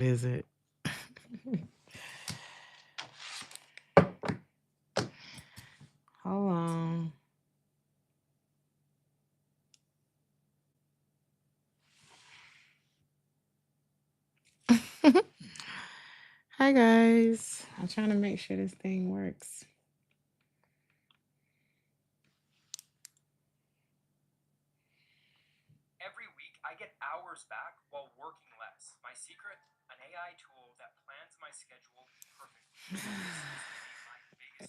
Is it? Hold on. Hi guys. I'm trying to make sure this thing works. Every week, I get hours back while working less. My secret, an AI tool that plans my schedule perfectly.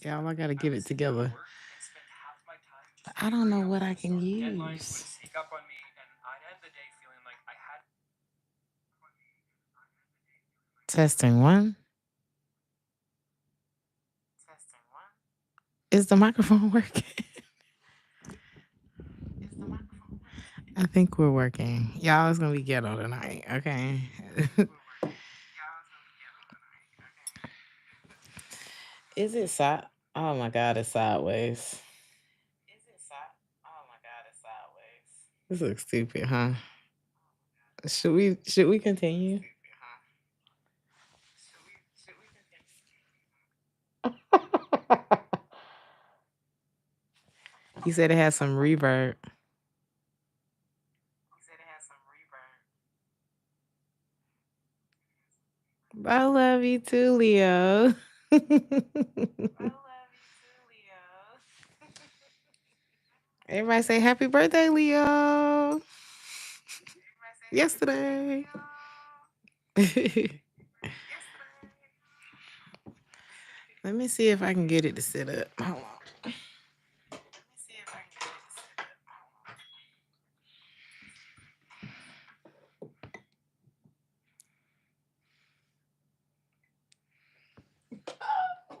Y'all, I gotta get it together. Work and spend half my time just I don't know figuring out what where I to can start. Deadlines would use. sneak up on me, and I'd end the day feeling like I had. Testing one. Is the microphone working? I think we're working. Y'all, it's gonna be ghetto tonight, okay? Is it side? Oh my god, it's sideways. This looks stupid, huh? Should we continue? You said it has some reverb. I love you too, Leo. Everybody say happy birthday, Leo. Yesterday. Let me see if I can get it to sit up. Hold on.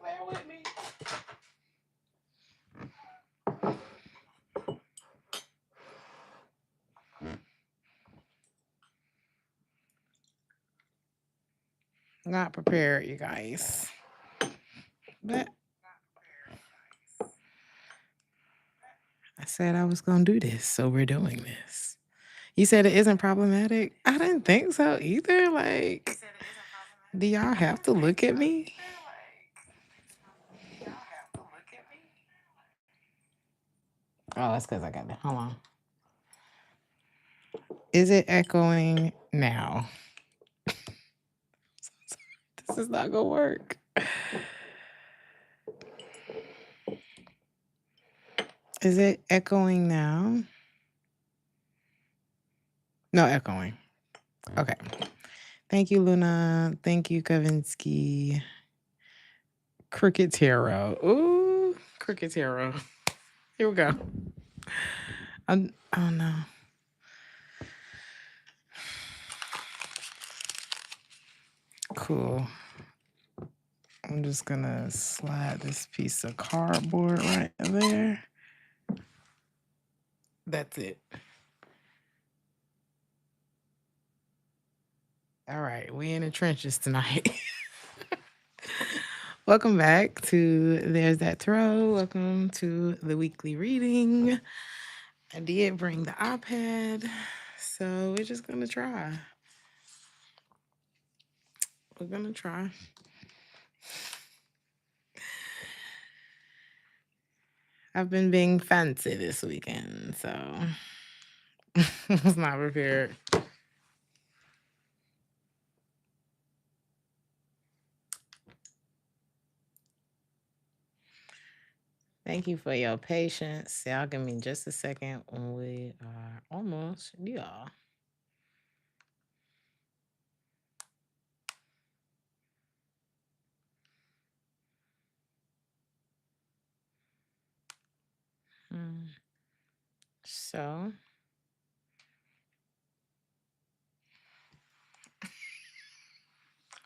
Bear with me. Not prepared, you guys. But I said I was going to do this, so we're doing this. You said it isn't problematic? I didn't think so either. Like, do y'all have to look at me? Oh, that's because I got it. Hold on. Is it echoing now? This is not going to work. Is it echoing now? No echoing. Okay. Thank you, Luna. Thank you, Kavinsky. Cricket Tarot. Ooh, Cricket Tarot. Here we go. Oh no. Cool. I'm just gonna slide this piece of cardboard right there. That's it. All right, we in the trenches tonight. Welcome back to There's That Tarot. Welcome to the weekly reading. I did bring the iPad, so we're just gonna try. We're gonna try. I've been being fancy this weekend, so I was not prepared. Thank you for your patience. Y'all give me just a second when we are almost y'all. So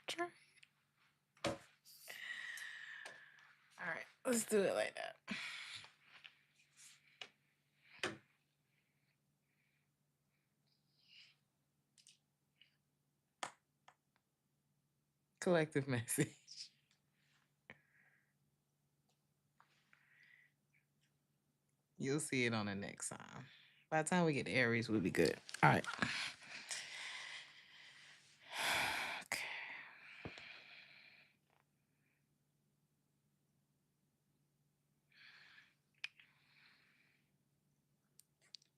try. All right, let's do it like that. Collective message. You'll see it on the next time. By the time we get to Aries, we'll be good. All right. Okay.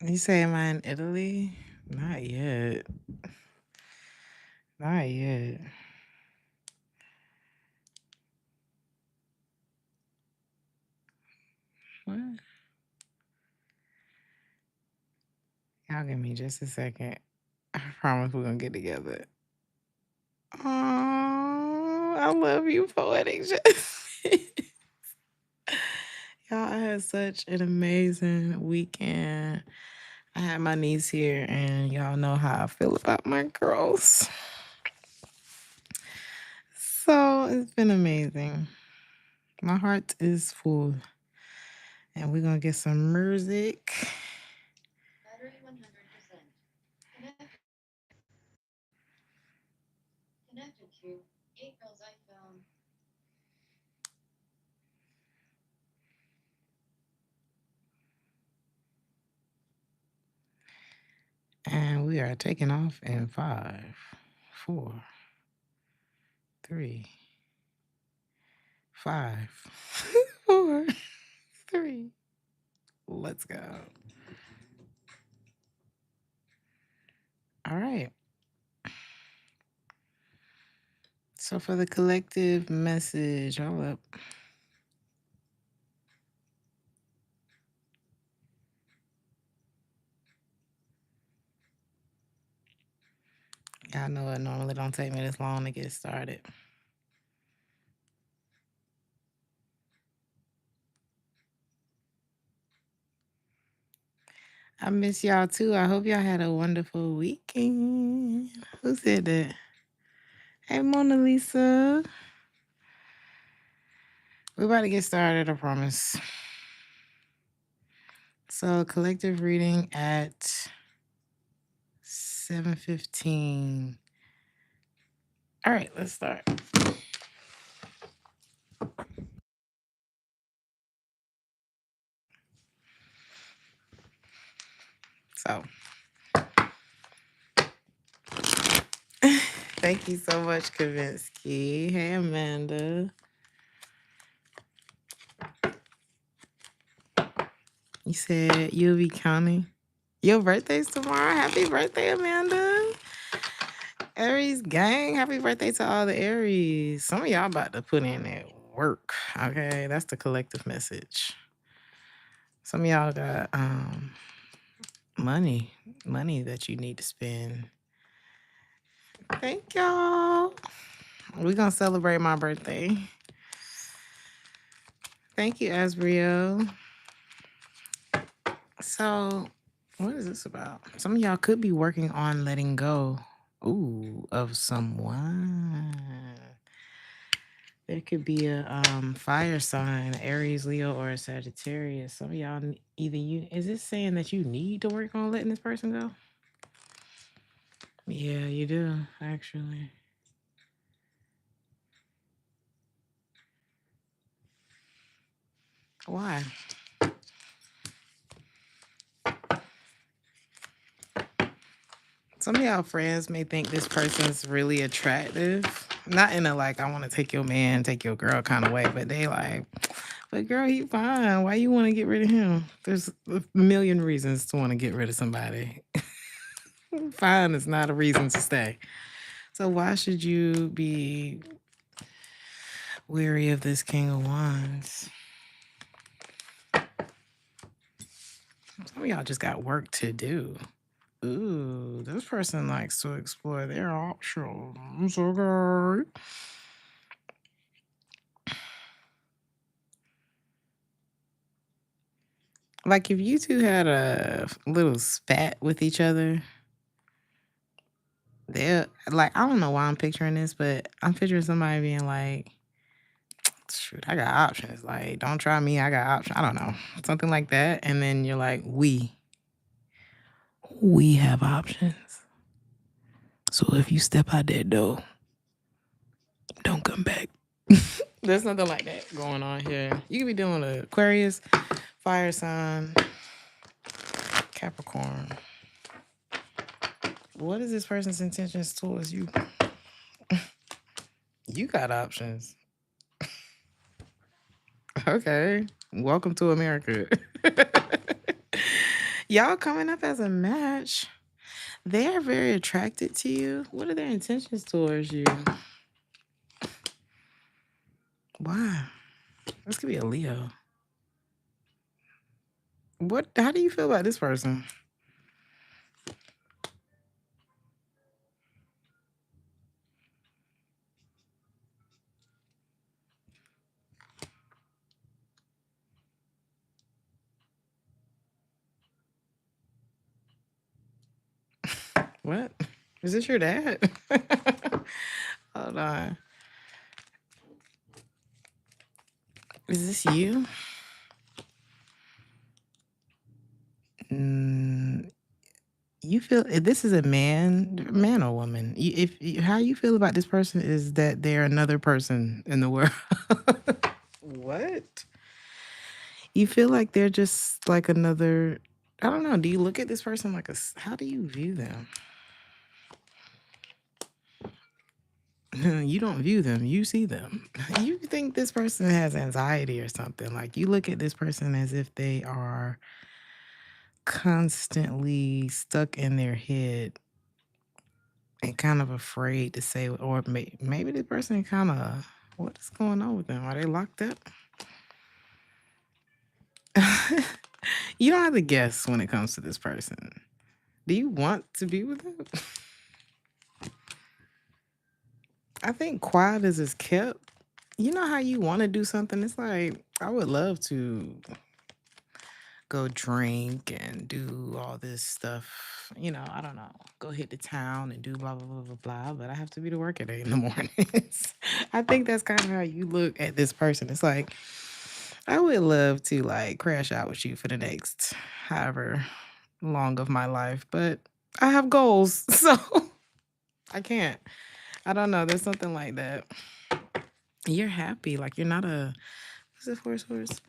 You say, am I in Italy? Not yet. Not yet. What? Y'all give me just a second. I promise we're gonna get together. Oh, I love you, poetic justice. Y'all, I had such an amazing weekend. I had my niece here, and y'all know how I feel about my girls. So it's been amazing. My heart is full. And we're gonna get some music. Battery 100%. Connected to April's iPhone. And we are taking off in 5, 4, 3, 5, 4, 3. Let's go. All right. So for the collective message, hold up. Y'all know it normally don't take me this long to get started. I miss y'all too. I hope y'all had a wonderful weekend. Who said that? Hey, Mona Lisa. We're about to get started, I promise. So collective reading at 7:15. All right, let's start. So thank you so much, Kavinsky. Hey, Amanda. You said you'll be counting. Your birthday's tomorrow. Happy birthday, Amanda. Aries gang. Happy birthday to all the Aries. Some of y'all about to put in that work. Okay, that's the collective message. Some of y'all got money that you need to spend. Thank y'all. We're gonna celebrate my birthday. Thank you, Asbriel. So, what is this about? Some of y'all could be working on letting go, of someone. There could be a fire sign, Aries, Leo, or a Sagittarius. Some of y'all, is this saying that you need to work on letting this person go? Yeah, you do, actually. Why? Some of y'all friends may think this person's really attractive. Not in a like, I want to take your man, take your girl kind of way, but they like, but girl, he fine. Why you want to get rid of him? There's a million reasons to want to get rid of somebody. Fine is not a reason to stay. So why should you be weary of this King of Wands? Some of y'all just got work to do. Ooh, this person likes to explore their options. Okay. Like if you two had a little spat with each other, they're like, I don't know why I'm picturing this, but I'm picturing somebody being like, shoot, I got options. Like, don't try me, I got options. I don't know. Something like that. And then you're like, we have options. So if you step out that door, don't come back. There's nothing like that going on here. You could be dealing with Aquarius, fire sign, Capricorn. What is this person's intentions towards you? You got options. Okay. Welcome to America. Y'all coming up as a match. They are very attracted to you. What are their intentions towards you? Why? This could be a Leo. What? How do you feel about this person? What? Is this your dad? Hold on. Is this you? You feel this is a man or woman? How you feel about this person is that they're another person in the world. What? You feel like they're just like another. I don't know. Do you look at this person like how do you view them? You don't view them, you see them. You think this person has anxiety or something. Like you look at this person as if they are constantly stuck in their head and kind of afraid to say, or maybe this person kind of, what is going on with them? Are they locked up? You don't have to guess when it comes to this person. Do you want to be with them? I think quiet is kept. You know how you want to do something? It's like, I would love to go drink and do all this stuff. I don't know. Go hit the town and do blah, blah, blah, blah, blah. But I have to be to work at 8 in the mornings. I think that's kind of how you look at this person. It's like, I would love to like crash out with you for the next however long of my life. But I have goals. So I can't. I don't know. There's something like that. You're happy. Like you're not a, what's it for? Horse?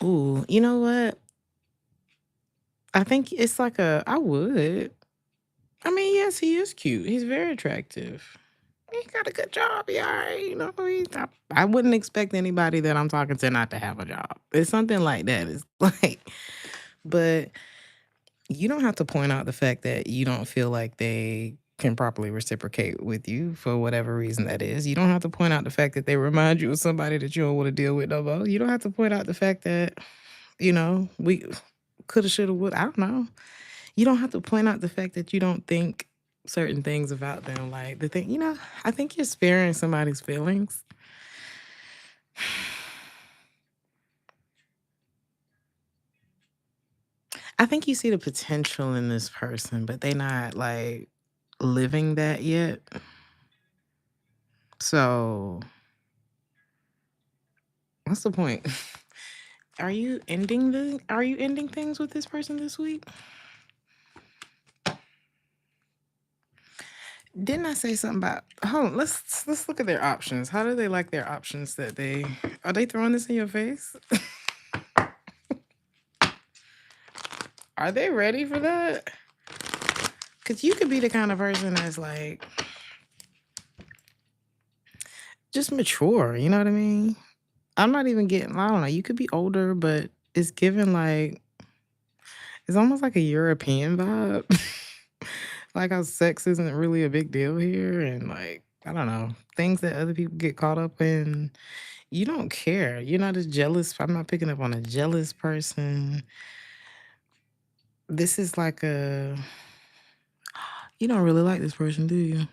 Ooh, you know what? I think it's like I would. I mean, yes, he is cute. He's very attractive. He got a good job. Yeah, I wouldn't expect anybody that I'm talking to not to have a job. It's something like that. It's like, but you don't have to point out the fact that you don't feel like they can properly reciprocate with you for whatever reason that is. You don't have to point out the fact that they remind you of somebody that you don't want to deal with no more. You don't have to point out the fact that, we coulda, shoulda, would. I don't know. You don't have to point out the fact that you don't think certain things about them. Like the thing, I think you're sparing somebody's feelings. I think you see the potential in this person, but they not like living that yet. So what's the point? Are you ending things with this person this week? Didn't I say something about hold on, let's look at their options. How do they like their options that are they throwing this in your face? Are they ready for that? Because you could be the kind of person that's like just mature, you know what I mean? I'm not even getting, I don't know, you could be older, but it's given like, it's almost like a European vibe. Like how sex isn't really a big deal here. And like, I don't know, things that other people get caught up in, you don't care. You're not as jealous. I'm not picking up on a jealous person. This is like you don't really like this person, do you?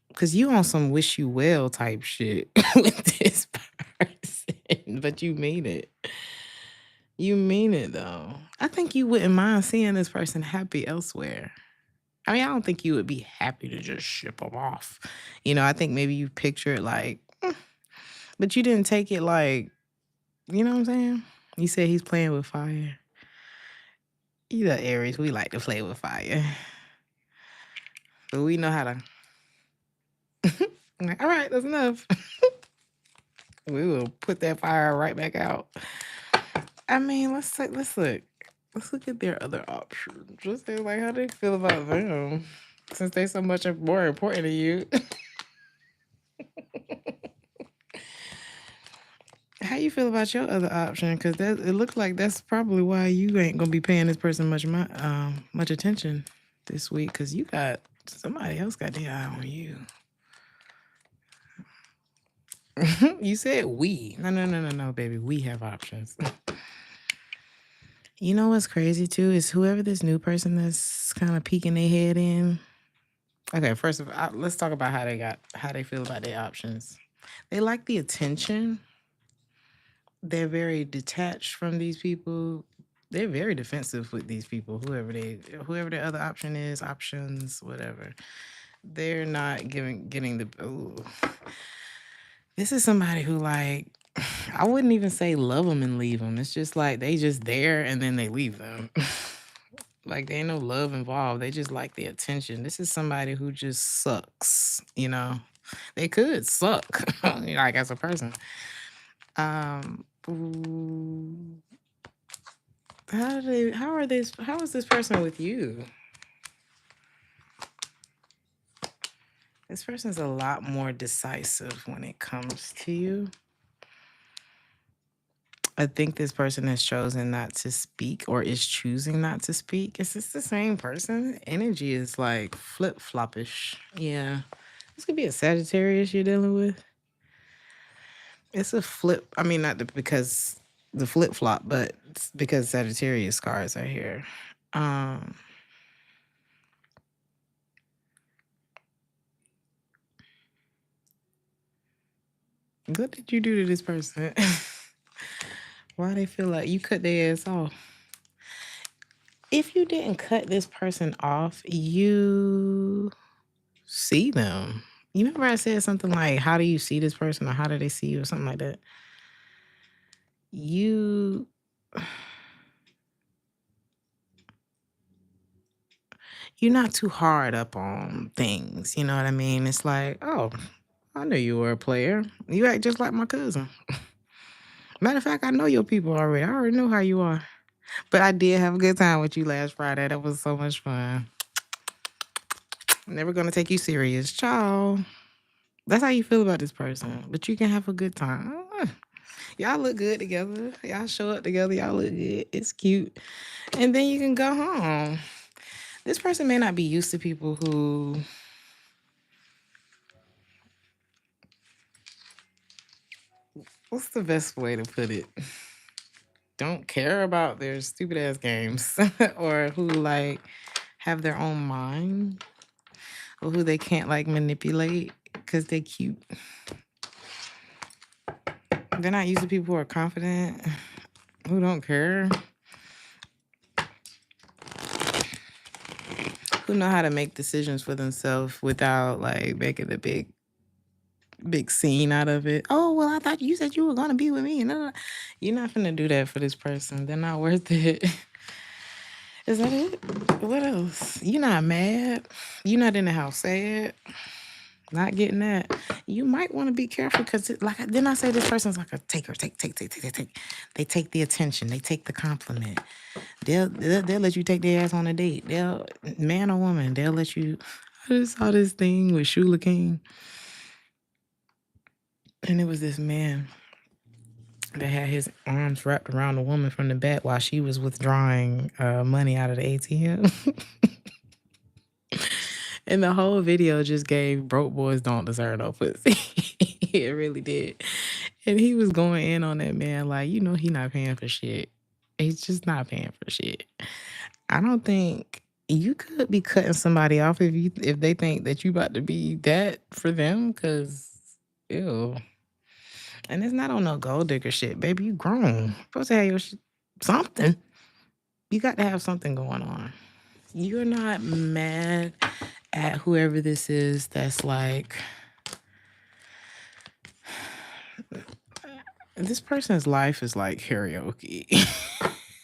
Because you on some wish you well type shit with this person, but you mean it. You mean it though. I think you wouldn't mind seeing this person happy elsewhere. I mean, I don't think you would be happy to just ship them off. I think maybe you picture it like, but you didn't take it like, you know what I'm saying? You said he's playing with fire. You know, Aries, we like to play with fire. But we know how to. I'm like, all right, that's enough. We will put that fire right back out. I mean, let's look. Let's look at their other options. Just say like how they feel about them, since they so much more important to you. How you feel feel about your other option? Because it looks like that's probably why you ain't gonna be paying this person much attention this week. Because you got somebody else got their eye on you. You said we. No, baby. We have options. You know what's crazy too is whoever this new person that's kind of peeking their head in. Okay, first of all, let's talk about how they feel about their options. They like the attention. They're very detached from these people. They're very defensive with these people. Whoever their other option is, options, whatever. They're not getting the. Ooh. This is somebody who like. I wouldn't even say love them and leave them. It's just like they just there and then they leave them. Like there ain't no love involved. They just like the attention. This is somebody who just sucks. You know, they could suck like as a person. Ooh, how is this person with you? This person's a lot more decisive when it comes to you. I think this person has chosen not to speak or is choosing not to speak. Is this the same person? Energy is like flip-floppish. Yeah. This could be a Sagittarius you're dealing with. It's a flip. I mean, not because the flip-flop, but it's because Sagittarius cards are here. What did you do to this person? Why they feel like you cut their ass off? If you didn't cut this person off, you see them. You remember I said something like, how do you see this person or how do they see you or something like that? You're not too hard up on things. You know what I mean? It's like, oh, I knew you were a player. You act just like my cousin. Matter of fact, I know your people already. I already know how you are. But I did have a good time with you last Friday. That was so much fun. Never gonna take you serious. Ciao. That's how you feel about this person. But you can have a good time. Y'all look good together. Y'all show up together. Y'all look good. It's cute. And then you can go home. This person may not be used to people who what's the best way to put it? Don't care about their stupid ass games or who like have their own mind or who they can't like manipulate because they're cute. They're not used to people who are confident, who don't care, who know how to make decisions for themselves without like making a big scene out of it. Oh, well, I thought you said you were going to be with me. No. You're not going to do that for this person. They're not worth it. Is that it? What else? You're not mad. You're not in the house sad. Not getting that. You might want to be careful because, like, didn't I say this person's like a taker? Take. They take the attention. They take the compliment. They'll let you take their ass on a date. Man or woman, they'll let you. I just saw this thing with Shula King, and it was this man that had his arms wrapped around a woman from the back while she was withdrawing money out of the ATM. And the whole video just gave broke boys don't deserve no pussy. It really did. And he was going in on that man like, you know, he not paying for shit. He's just not paying for shit. I don't think you could be cutting somebody off if they think that you about to be that for them, because ew. And it's not on no gold digger shit, baby. You grown. Supposed to have your something. You got to have something going on. You're not mad at whoever this is that's like, this person's life is like karaoke.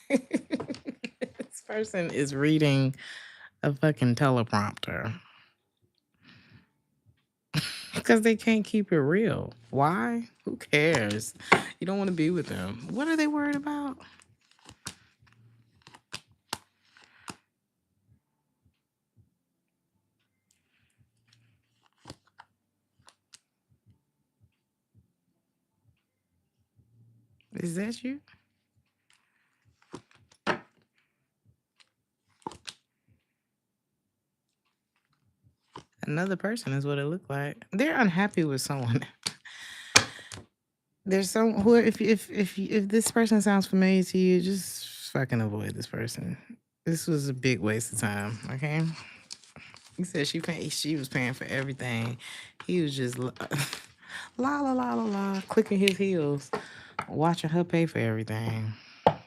This person is reading a fucking teleprompter because they can't keep it real. Why? Who cares? You don't want to be with them. What are they worried about? Is that you? Another person is what it looked like. They're unhappy with someone. There's some who if this person sounds familiar to you, just fucking avoid this person. This was a big waste of time. Okay. He said she was paying for everything. He was just la la la la la, clicking his heels, watching her pay for everything. And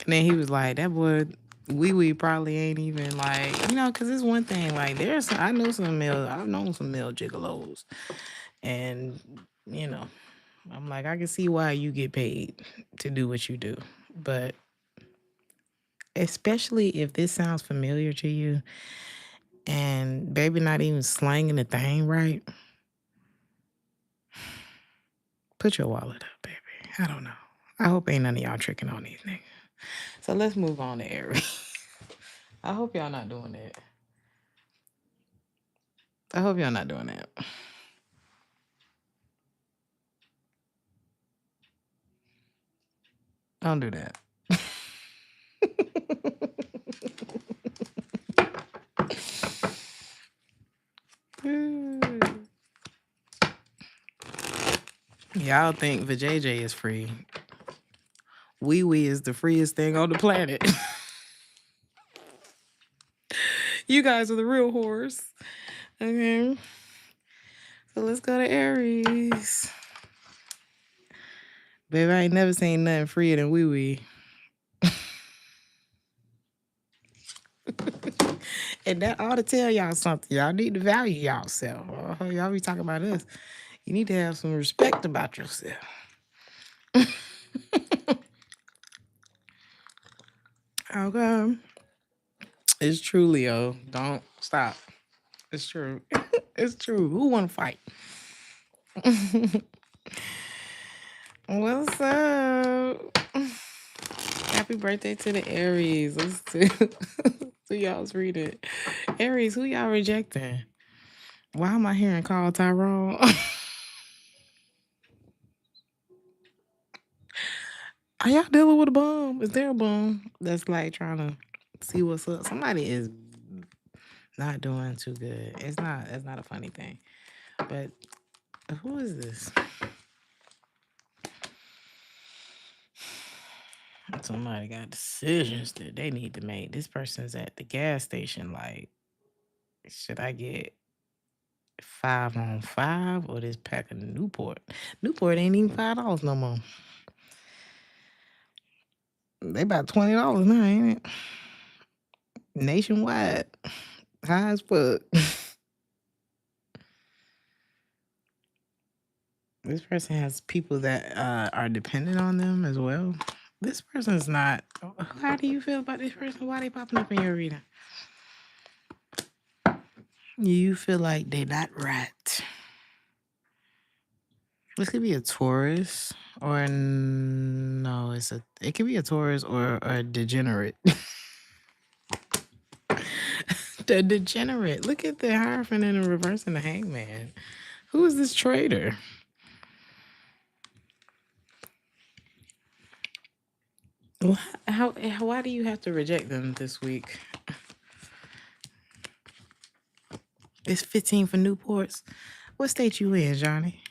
then he was like, that boy, we probably ain't even like, because it's one thing, like I've known some male gigolos. And, I'm like, I can see why you get paid to do what you do. But especially if this sounds familiar to you and baby not even slanging the thing right, put your wallet up, baby. I don't know. I hope ain't none of y'all tricking on these niggas. So let's move on to Aries. I hope y'all not doing that. I hope y'all not doing that. Don't do that. Y'all think vajayjay is free. Wee is the freest thing on the planet. You guys are the real whores. Okay. So let's go to Aries. Baby, I ain't never seen nothing freer than wee. And that ought to tell y'all something. Y'all need to value yourself. Y'all be talking about us. You need to have some respect about yourself. Okay. It's true, Leo. Don't stop. It's true. It's true. Who want to fight? What's up? Happy birthday to the Aries. Let's do y'all's read it. Aries, who y'all rejecting? Why am I hearing call Tyrone? Are y'all dealing with a bum? Is there a bum that's like trying to see what's up? Somebody is not doing too good. It's not a funny thing. But who is this? Somebody got decisions that they need to make. This person's at the gas station like, should I get 5 on 5 or this pack of Newport? Newport ain't even $5 no more. They about $20 now, ain't it? Nationwide. High as fuck. This person has people that are dependent on them as well. This person's not. How do you feel about this person? Why they popping up in your reading? You feel like they're not right. This could be a Taurus or no, it could be a Taurus or a degenerate. The degenerate. Look at the Hierophant in the reverse and the Hangman. Who is this traitor? Why do you have to reject them this week? It's 15 for Newports. What state you in, Johnny?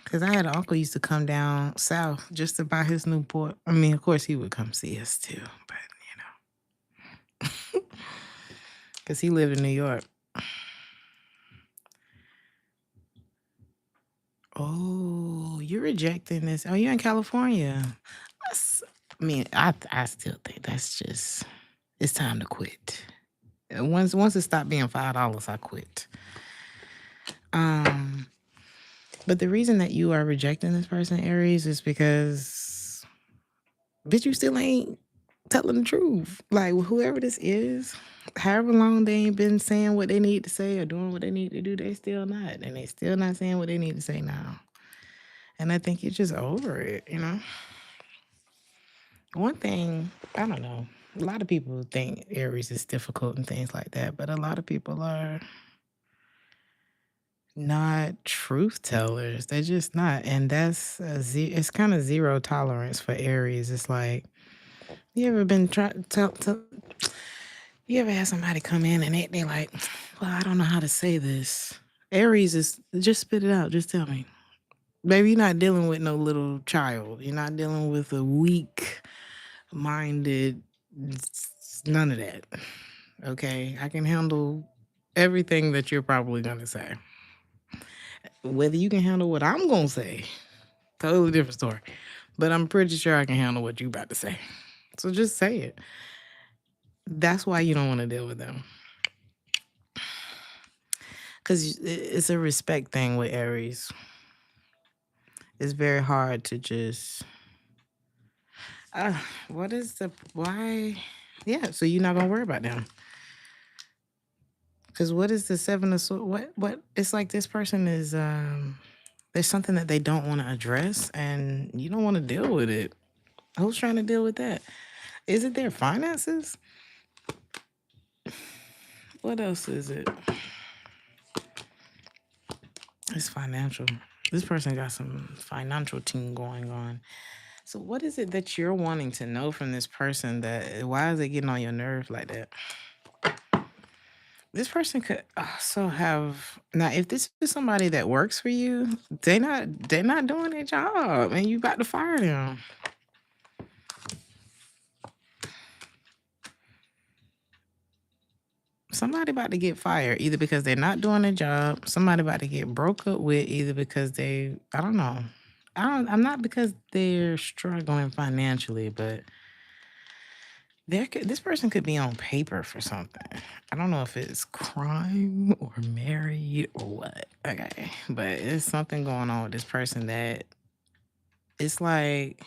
Because I had an uncle used to come down south just to buy his Newport. I mean, of course, he would come see us too, but because he lived in New York. Oh, you're rejecting this. Oh, you're in California. I still think that's just, it's time to quit. Once it stopped being $5, I quit. But the reason that you are rejecting this person, Aries, is because, bitch, you still ain't telling the truth. Like, whoever this is, however long they ain't been saying what they need to say or doing what they need to do, they still not. And they still not saying what they need to say now. And I think you're just over it, One thing, I don't know. A lot of people think Aries is difficult and things like that, but a lot of people are not truth tellers. They're just not. And that's it's kind of zero tolerance for Aries. It's like, you ever been trying to you ever had somebody come in and they like, well, I don't know how to say this. Aries is just spit it out. Just tell me. Baby, you're not dealing with no little child. You're not dealing with a weak minded, none of that. Okay. I can handle everything that you're probably gonna say. Whether you can handle what I'm gonna say, totally different story. But I'm pretty sure I can handle what you about to say. So just say it. That's why you don't want to deal with them. Because it's a respect thing with Aries. It's very hard to just. What is the. Why? Yeah, so you're not going to worry about them. Because what is the Seven of Swords? What? It's like this person is. There's something that they don't want to address, and you don't want to deal with it. Who's trying to deal with that? Is it their finances? What else is it? It's financial. This person got some financial team going on. So what is it that you're wanting to know from this person that why is it getting on your nerve like that? This person could also have now if this is somebody that works for you, they're not doing their job and you about to fire them. Somebody about to get fired either because they're not doing their job. Somebody about to get broke up with either because I don't know. I'm not because they're struggling financially, but this person could be on paper for something. I don't know if it's crime or married or what. Okay, but it's something going on with this person that it's like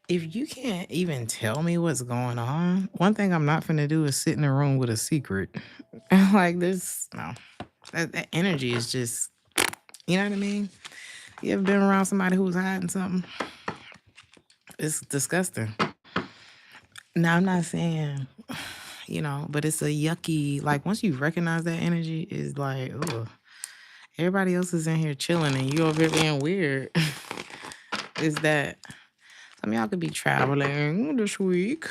if you can't even tell me what's going on, one thing I'm not finna do is sit in a room with a secret. Like this, no. That energy is just, you know what I mean? You ever been around somebody who's hiding something? It's disgusting. Now, I'm not saying, but it's a yucky, like once you recognize that energy, is like, oh, everybody else is in here chilling and you over here being weird. Is that some of y'all could be traveling this week.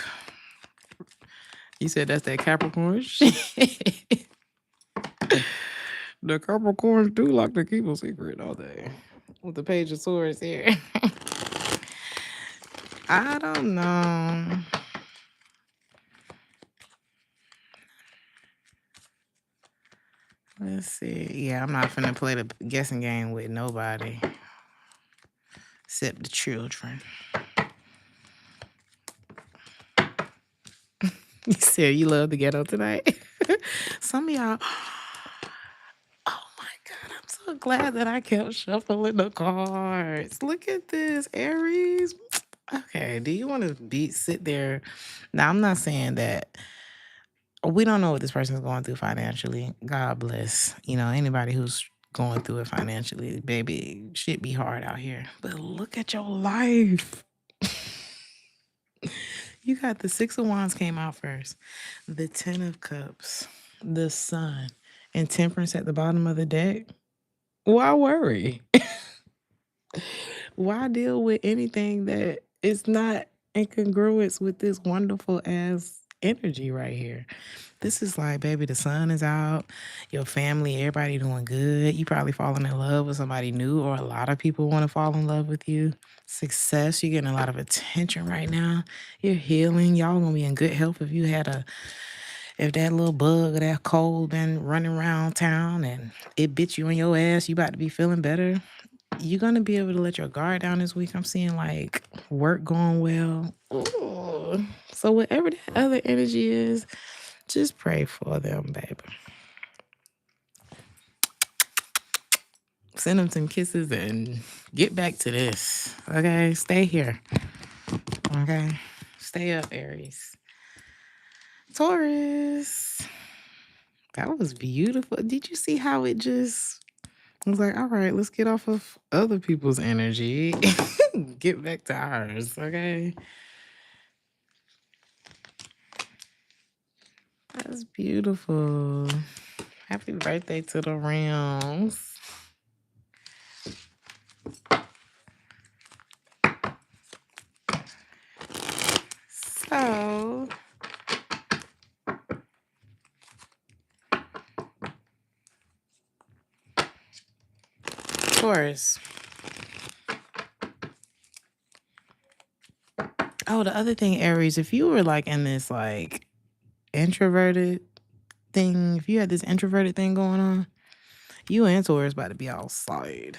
You said that's that Capricorn shit. The Capricorns do like to keep a secret all day. With the Page of Swords here. I don't know. Let's see. Yeah, I'm not finna play the guessing game with nobody except the children. You said you love the ghetto tonight. Some of y'all. Oh my God, I'm so glad that I kept shuffling the cards. Look at this, Aries. Okay, do you want to sit there? Now, I'm not saying that we don't know what this person's going through financially. God bless. Anybody who's going through it financially, baby, shit be hard out here. But look at your life. You got the Six of Wands came out first, the Ten of Cups, the Sun, and Temperance at the bottom of the deck. Why worry? Why deal with anything that is not in congruence with this wonderful ass energy right here? This is like, baby, the sun is out, your family, everybody doing good. You probably falling in love with somebody new, or a lot of people want to fall in love with you. Success, you're getting a lot of attention right now. You're healing. Y'all gonna be in good health if that little bug or that cold been running around town and it bit you in your ass, you about to be feeling better. You're gonna be able to let your guard down this week. I'm seeing like work going well. Ooh. So whatever that other energy is, just pray for them, baby. Send them some kisses and get back to this. Okay? Stay here. Okay? Stay up, Aries. Taurus. That was beautiful. Did you see how it just was like, all right, let's get off of other people's energy. Get back to ours, okay? That's beautiful. Happy birthday to the realms. So, Taurus. Oh, the other thing, Aries, if you were like in this like introverted thing, if you had this introverted thing going on, you and Taurus about to be outside.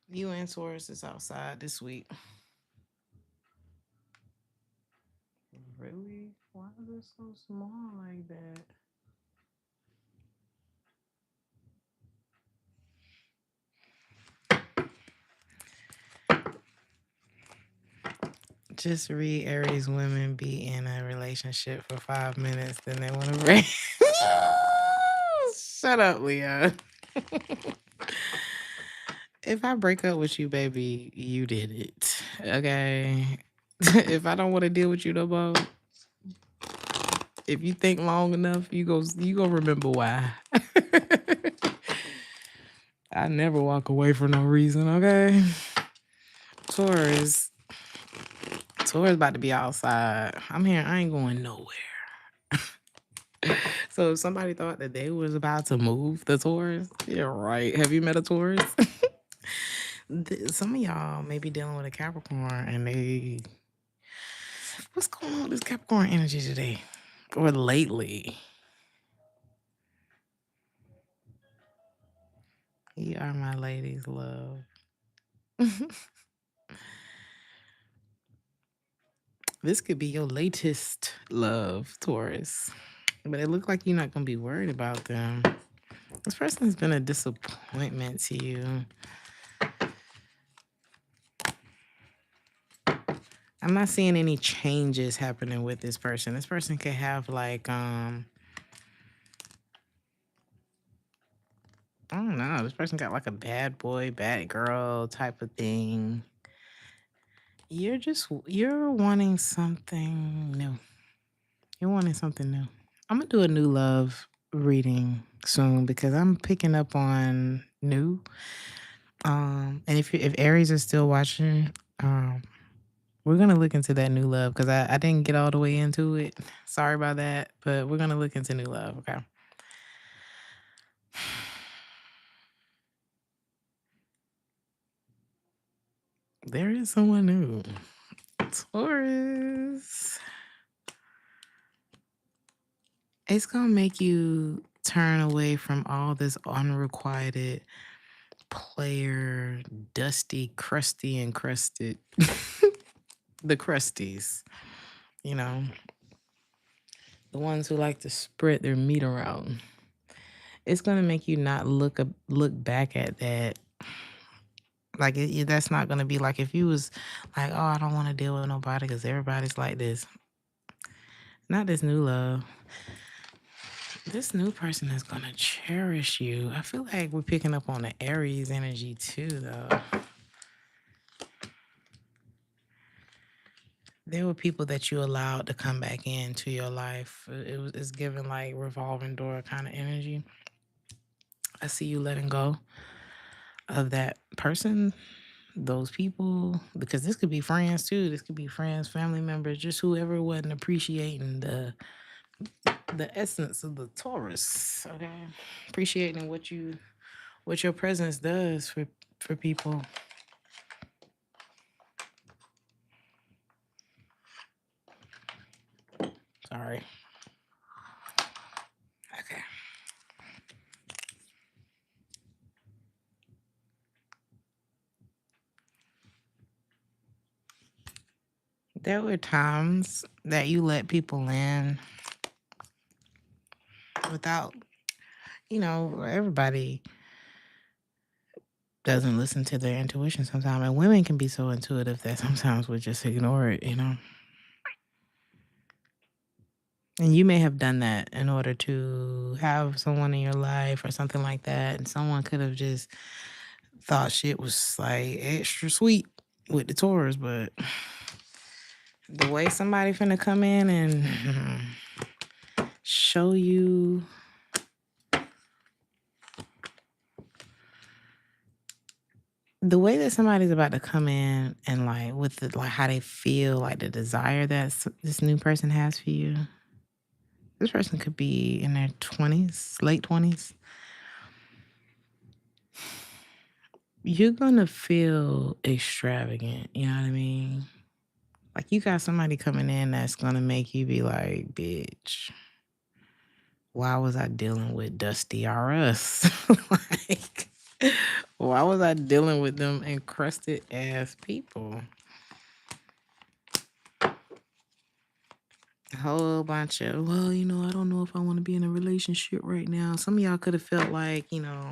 You and Taurus is outside this week. Really? Why is it so small like that? Just read Aries women be in a relationship for 5 minutes, then they want to break. Shut up, Leah. If I break up with you, baby, you did it. Okay. If I don't want to deal with you no more, if you think long enough, you go remember why. I never walk away for no reason, okay? Taurus about to be outside. I'm here. I ain't going nowhere. So if somebody thought that they was about to move the Taurus, you're right. Have you met a Taurus? Some of y'all may be dealing with a Capricorn and what's going on with this Capricorn energy today? Or lately? You are my lady's love. This could be your latest love, Taurus. But it looks like you're not going to be worried about them. This person's been a disappointment to you. I'm not seeing any changes happening with this person. This person could have like, I don't know. This person got like a bad boy, bad girl type of thing. You're wanting something new. You're wanting something new. I'm going to do a new love reading soon because I'm picking up on new. And if Aries is still watching, we're going to look into that new love because I didn't get all the way into it. Sorry about that, but we're going to look into new love, okay? There is someone new. Taurus. It's going to make you turn away from all this unrequited player, dusty, crusty, and crusted. The crusties, you know, the ones who like to spread their meat around. It's going to make you not look back at that. Like, that's not going to be like if you was like, oh, I don't want to deal with nobody because everybody's like this. Not this new love. This new person is going to cherish you. I feel like we're picking up on the Aries energy too, though. There were people that you allowed to come back into your life. It's given like revolving door kind of energy. I see you letting go of that person, those people, because this could be friends too. This could be friends, family members, just whoever wasn't appreciating the essence of the Taurus. Okay, appreciating what your presence does for people. Sorry. Okay. There were times that you let people in without, everybody doesn't listen to their intuition sometimes. And women can be so intuitive that sometimes we just ignore it, And you may have done that in order to have someone in your life or something like that. And someone could have just thought shit was like extra sweet with the Taurus, but the way somebody finna come in and show you the way that somebody's about to come in and like with the like how they feel, like the desire that this new person has for you. This person could be in their 20s, late 20s. You're gonna feel extravagant, you know what I mean? Like you got somebody coming in that's gonna make you be like, bitch, why was I dealing with dusty RS? Like, why was I dealing with them encrusted ass people? A whole bunch of, well, you know, I don't know if I want to be in a relationship right now. Some of y'all could have felt like, you know,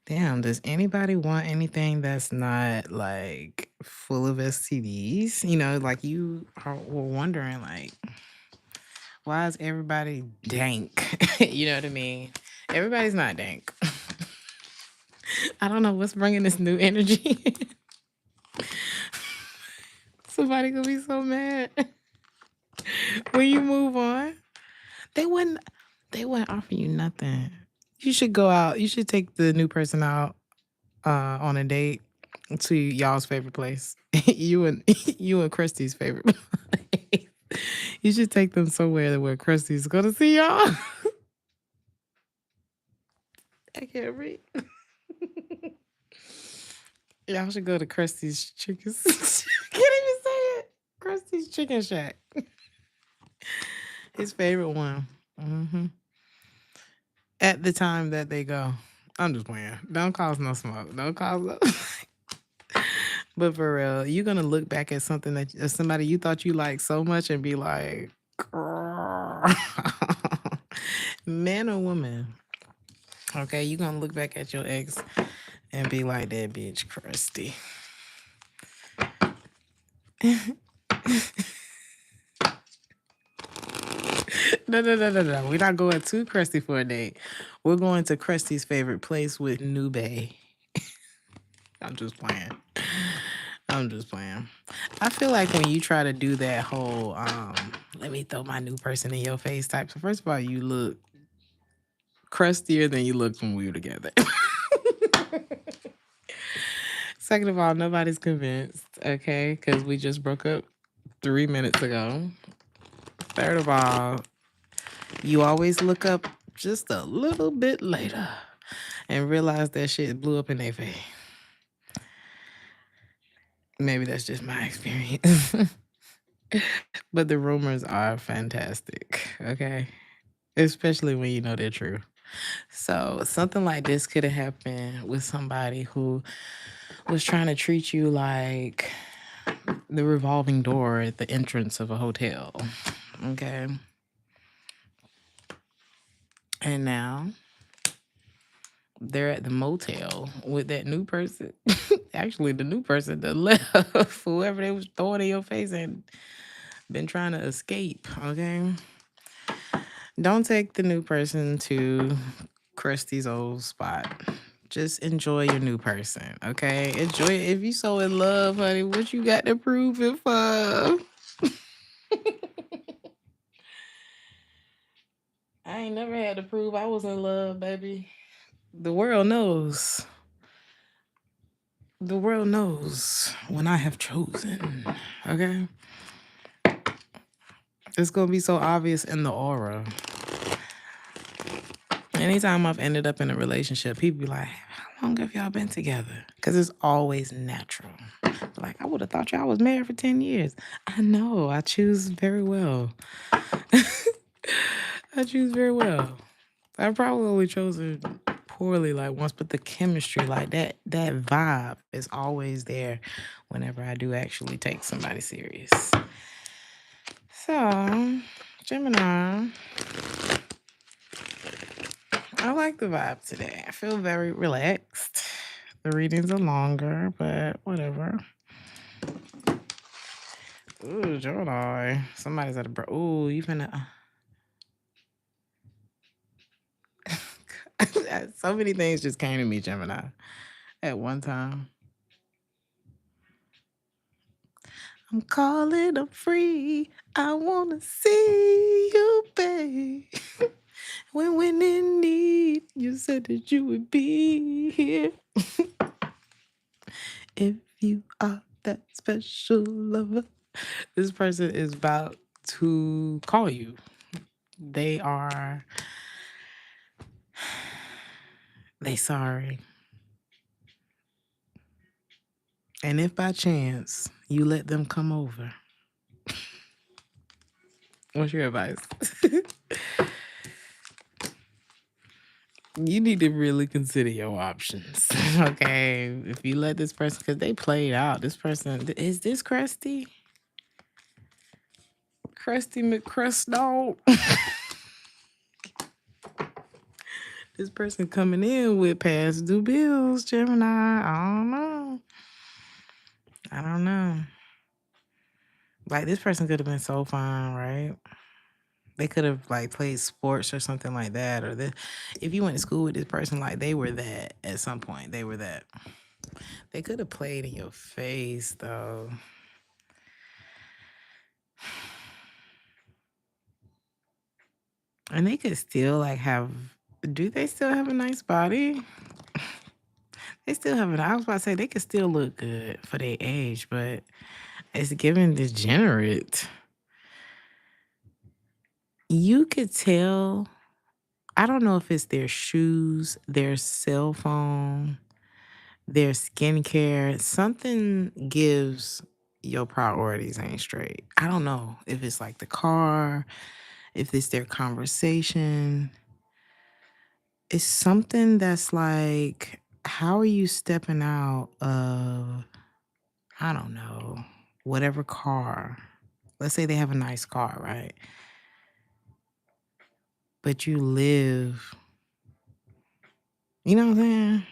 damn, does anybody want anything that's not like full of STDs? You know, like you were wondering, like, why is everybody dank? You know what I mean? Everybody's not dank. I don't know what's bringing this new energy. Somebody gonna be so mad when you move on. They wouldn't offer you nothing. You should go out. You should take the new person out on a date to y'all's favorite place. you and Christy's favorite place. You should take them somewhere where Christy's gonna see y'all. I can't read. Y'all should go to Krusty's Chicken. Can't even say it. Krusty's Chicken Shack. His favorite one. At the time that they go. I'm just playing. Don't cause no smoke. Don't cause no. But for real, you're gonna look back at something that somebody you thought you liked so much and be like, man or woman. Okay, you're gonna look back at your ex and be like, that bitch crusty. No. We're not going too crusty for a date. We're going to Krusty's favorite place with New Bay. I'm just playing. I feel like when you try to do that whole let me throw my new person in your face type. So first of all, you look crustier than you looked when we were together. Second of all, nobody's convinced, okay? Because we just broke up 3 minutes ago. Third of all, you always look up just a little bit later and realize that shit blew up in their face. Maybe that's just my experience. But the rumors are fantastic, okay? Especially when you know they're true. So something like this could have happened with somebody who was trying to treat you like the revolving door at the entrance of a hotel, okay? And now they're at the motel with that new person. Actually, the new person that left, whoever they was throwing in your face and been trying to escape, okay? Don't take the new person to Krusty's old spot. Just enjoy your new person, okay? Enjoy it. If you so in love, honey, what you got to prove it for? I ain't never had to prove I was in love, baby. The world knows. The world knows when I have chosen, okay? It's going to be so obvious in the aura. Anytime I've ended up in a relationship, people be like, how long have y'all been together? Because it's always natural. Like, I would have thought y'all was married for 10 years. I know. I choose very well. I choose very well. I probably only chosen poorly like once, but the chemistry, like that vibe is always there whenever I do actually take somebody serious. So, Gemini, I like the vibe today. I feel very relaxed. The readings are longer, but whatever. Ooh, Gemini. Somebody's at a ooh, you finna. So many things just came to me, Gemini, at one time. I'm calling, I'm free. I wanna see you, babe. when in need, you said that you would be here. If you are that special lover, this person is about to call you. They sorry. And if by chance you let them come over, what's your advice? You need to really consider your options. Okay. If you let this person, because they played out. This person, is this Krusty? Krusty McCrust dog. This person coming in with past due bills, Gemini. I don't know. Like, this person could have been so fine, right? They could have like played sports or something like that. Or this, if you went to school with this person, like they were that at some point. They were that. They could have played in your face though. And they could still like have. Do they still have a nice body? They still have I was about to say they could still look good for their age, but it's giving degenerate. You could tell. I don't know if it's their shoes, their cell phone, their skincare. Something gives your priorities ain't straight. I don't know if it's like the car, if it's their conversation. It's something that's like, how are you stepping out of, I don't know, whatever car? Let's say they have a nice car, right? But you live, you know what I'm saying?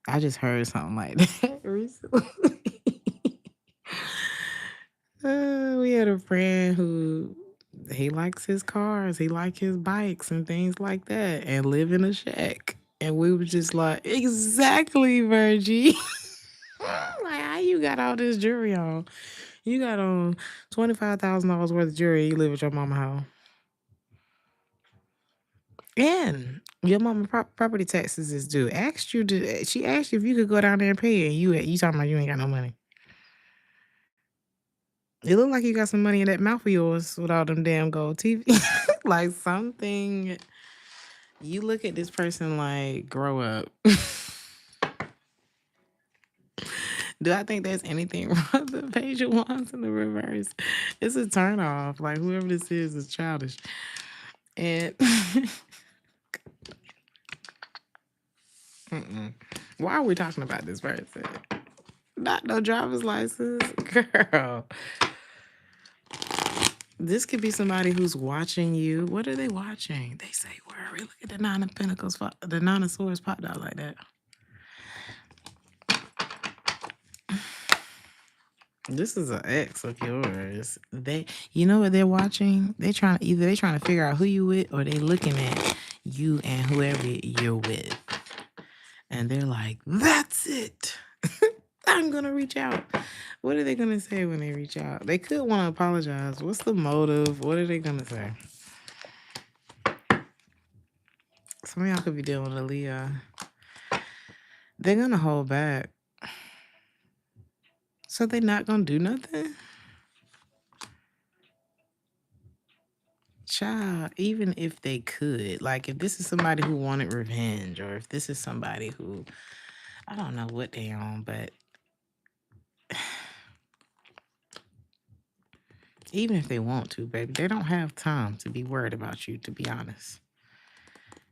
I just heard something like that recently. We had a friend who he likes his cars, he likes his bikes and things like that, and live in a shack. And we were just like, exactly, Virgie. Like, how you got all this jewelry on? You got on $25,000 worth of jewelry. You live at your mama house, and your mama property taxes is due. She asked you if you could go down there and pay it. You talking about you ain't got no money. It look like you got some money in that mouth of yours with all them damn gold TV. Like something. You look at this person like, grow up. Do I think there's anything wrong with the page of wands in the reverse? It's a turn off. Like whoever this is childish. And why are we talking about this person? Not no driver's license, girl. This could be somebody who's watching you. What are they watching? They say, worry. Look at the Nine of Pentacles, the Nine of Swords popped out like that. This is an ex of yours. You know what they're watching? They're trying to figure out who you with, or they looking at you and whoever you're with, and they're like, "That's it. I'm gonna reach out." What are they gonna say when they reach out? They could want to apologize. What's the motive? What are they gonna say? Some of y'all could be dealing with a Leo. They're gonna hold back. So they're not gonna do nothing? Child, even if they could, like if this is somebody who wanted revenge, or if this is somebody who, I don't know what they on, but even if they want to, baby, they don't have time to be worried about you, to be honest.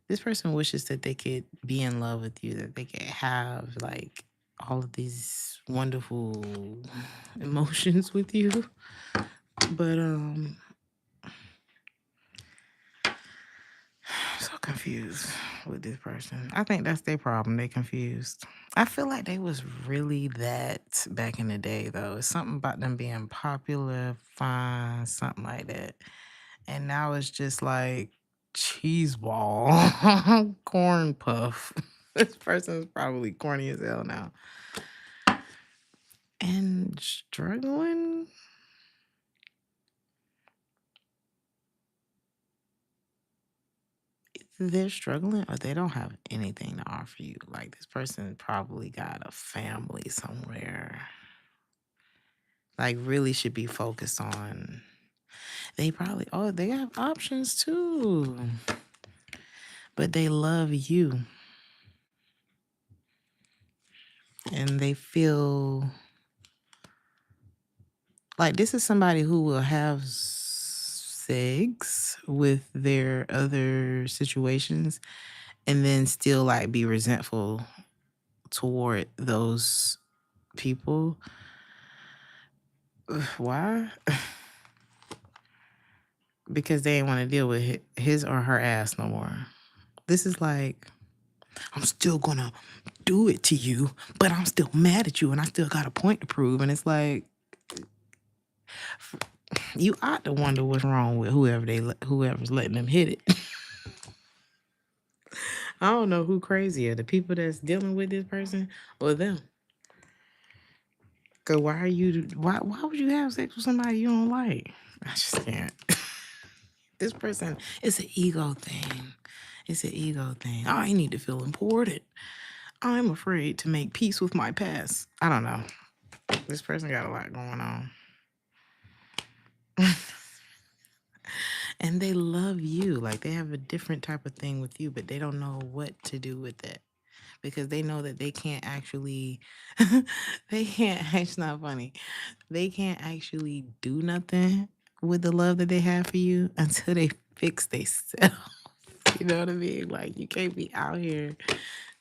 This person wishes that they could be in love with you, that they could have like all of these wonderful emotions with you. But so confused with this person. I think that's their problem. They confused. I feel like they was really that back in the day though. It's something about them being popular, fine, something like that. And now it's just like cheese ball, corn puff. This person's probably corny as hell now. And struggling. either they're struggling or they don't have anything to offer you. Like this person probably got a family somewhere. Like really should be focused on. They probably they have options too. But they love you. And they feel like this is somebody who will have sex with their other situations and then still like be resentful toward those people. Why? Because they ain't want to deal with his or her ass no more. This is like, I'm still gonna do it to you, but I'm still mad at you and I still got a point to prove. And it's like, you ought to wonder what's wrong with whoever's letting them hit it. I don't know who crazier, the people that's dealing with this person or them. Cause why would you have sex with somebody you don't like? I just can't. This person, it's an ego thing. It's an ego thing. I need to feel important. I'm afraid to make peace with my past. I don't know. This person got a lot going on. And they love you. Like they have a different type of thing with you, but they don't know what to do with it. Because they know that they can't actually, it's not funny. They can't actually do nothing with the love that they have for you until they fix themselves. You know what I mean? Like you can't be out here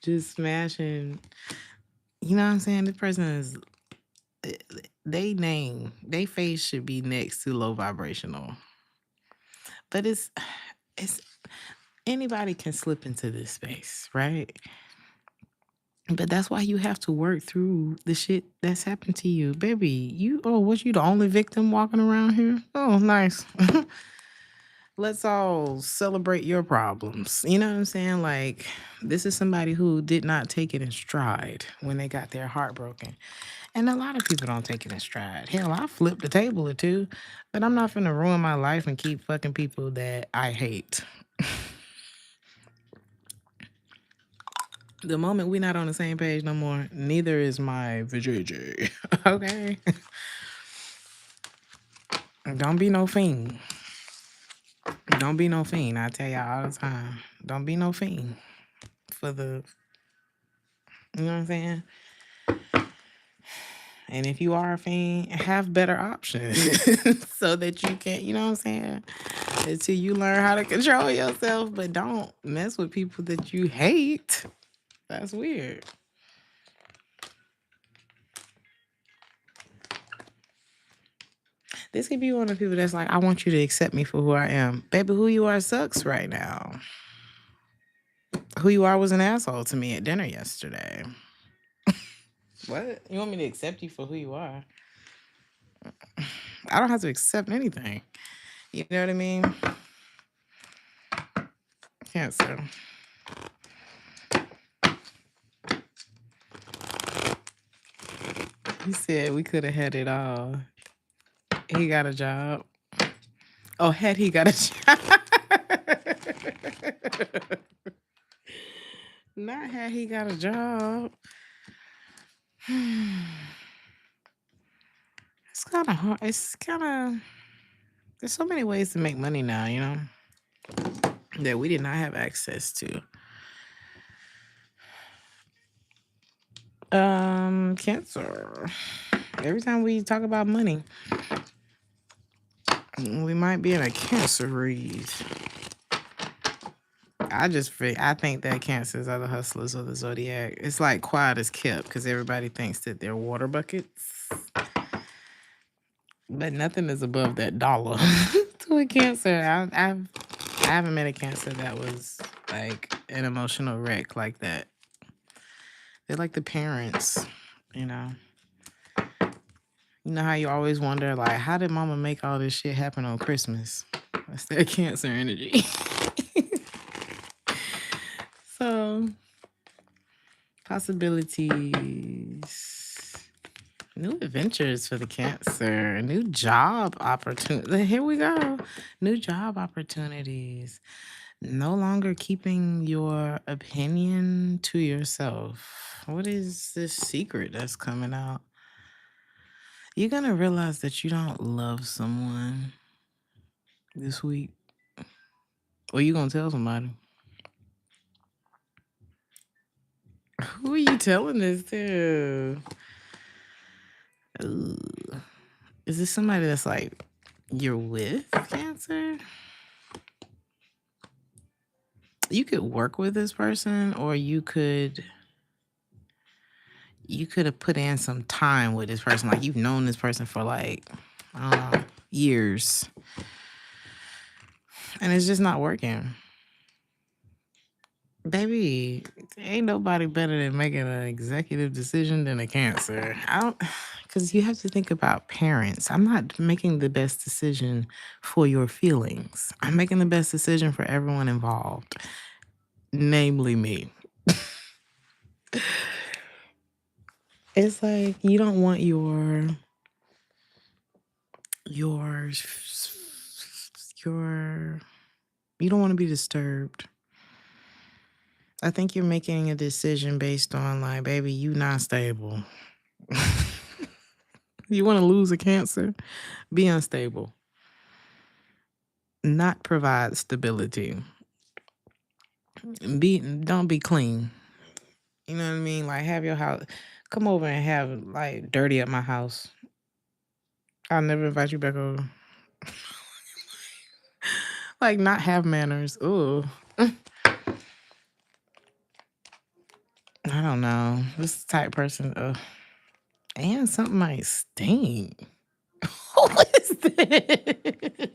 just smashing. You know what I'm saying? This person is, they face should be next to low vibrational. But it's anybody can slip into this space, right? But that's why you have to work through the shit that's happened to you. Baby, was you the only victim walking around here? Oh, nice. Let's all celebrate your problems. You know what I'm saying? Like, this is somebody who did not take it in stride when they got their heart broken. And a lot of people don't take it in stride. Hell, I flipped the table or two, but I'm not finna ruin my life and keep fucking people that I hate. The moment we're not on the same page no more, neither is my vajayjay. Okay? Don't be no fiend. Don't be no fiend. I tell y'all all the time. Don't be no fiend for the, you know what I'm saying? And if you are a fiend, have better options so that you can, you know what I'm saying? Until you learn how to control yourself, but don't mess with people that you hate. That's weird. This could be one of the people that's like, I want you to accept me for who I am. Baby, who you are sucks right now. Who you are was an asshole to me at dinner yesterday. What? You want me to accept you for who you are? I don't have to accept anything. You know what I mean? Cancer. He said we could have had it all. He got a job. Oh, had he got a job? Not had he got a job. It's kind of hard. There's so many ways to make money now, you know, that we did not have access to. Cancer. Every time we talk about money, we might be in a Cancer read. I think that Cancers are the hustlers of the zodiac. It's like quiet as kept because everybody thinks that they're water buckets. But nothing is above that dollar to a Cancer. I haven't met a Cancer that was like an emotional wreck like that. They're like the parents, you know. You know how you always wonder, like, how did mama make all this shit happen on Christmas? That's that Cancer energy. So, possibilities. New adventures for the Cancer. New job opportunities. Here we go. New job opportunities. No longer keeping your opinion to yourself. What is this secret that's coming out? You're going to realize that you don't love someone this week. Or you going to tell somebody. Who are you telling this to? Ooh. Is this somebody that's like you're with, Cancer? You could work with this person, or you could have put in some time with this person. Like you've known this person for like, I don't know, years. And it's just not working. Baby, ain't nobody better than making an executive decision than a Cancer. Because you have to think about parents. I'm not making the best decision for your feelings. I'm making the best decision for everyone involved, namely me. It's like you don't want your you don't want to be disturbed. I think you're making a decision based on like, baby, you not stable. You want to lose a Cancer? Be unstable. Not provide stability. Don't be clean. You know what I mean? Like have your house. Come over and have like dirty at my house. I'll never invite you back over. Like not have manners. Ooh. I don't know. This type person. And something might stink. What is this?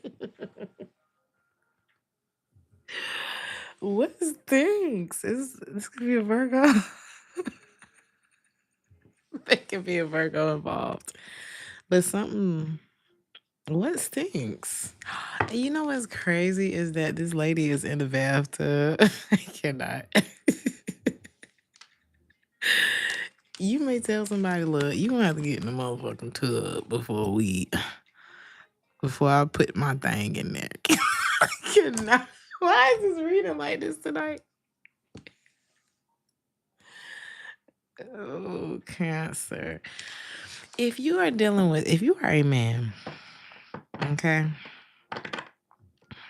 What stinks? This could be a Virgo. There could be a Virgo involved. But something. What stinks? You know what's crazy is that this lady is in the bathtub. I cannot. You may tell somebody, look, you gonna have to get in the motherfucking tub before I put my thing in there. I cannot. Why is this reading like this tonight? Oh, Cancer. If you are a man, okay.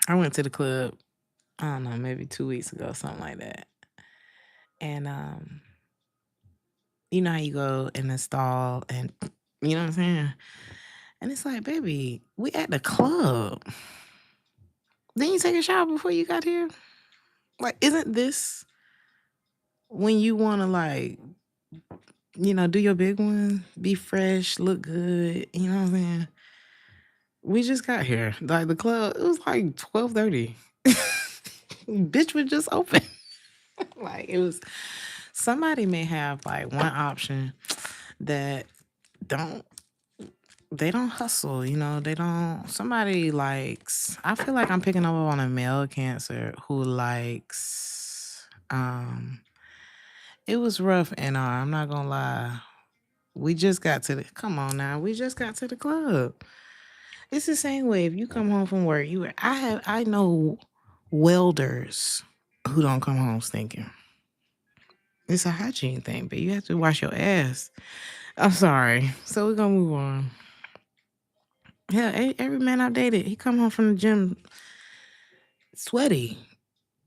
I went to the club, I don't know, maybe 2 weeks ago, something like that. And you know how you go in the stall and you know what I'm saying? And it's like, baby, we at the club. Didn't you take a shower before you got here? Like, isn't this when you want to like, do your big one, be fresh, look good, you know what I'm saying? We just got here. Like the club, it was like 12:30. Bitch was just open. Like it was somebody may have like one option that they don't hustle, they don't somebody likes I feel like I'm picking up on a male Cancer who likes it was rough and I'm not gonna lie. We just got to the club. It's the same way if you come home from work, I know welders who don't come home stinking. It's a hygiene thing, but you have to wash your ass. I'm sorry. So we're gonna move on. Yeah, every man I dated, he come home from the gym sweaty,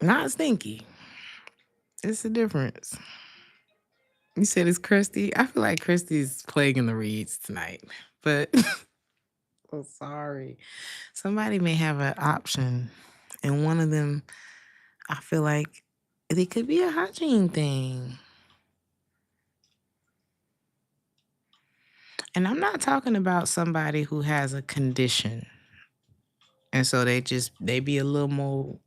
not stinky. It's the difference. You said it's Christy. I feel like Christy's plaguing the reads tonight, but I'm sorry. Somebody may have an option, and one of them, I feel like it could be a hygiene thing. And I'm not talking about somebody who has a condition. And so they be a little more,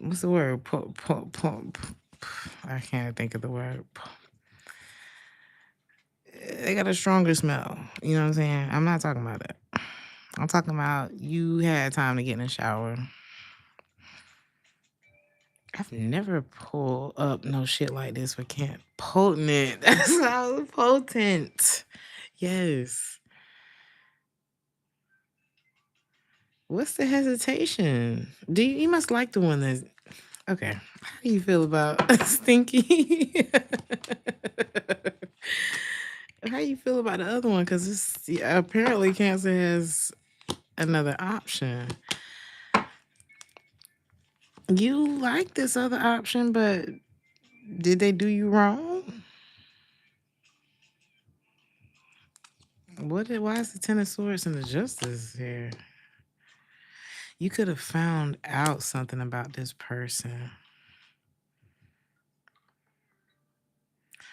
what's the word? I can't think of the word. They got a stronger smell. You know what I'm saying? I'm not talking about that. I'm talking about you had time to get in the shower. I've never pulled up no shit like this with can't potent. That sounds potent. Yes. What's the hesitation? You must like the one that's okay. How do you feel about Stinky? How you feel about the other one? Because it's apparently Cancer has another option. You like this other option, but did they do you wrong? Why is the Ten of Swords and the Justice here? You could have found out something about this person.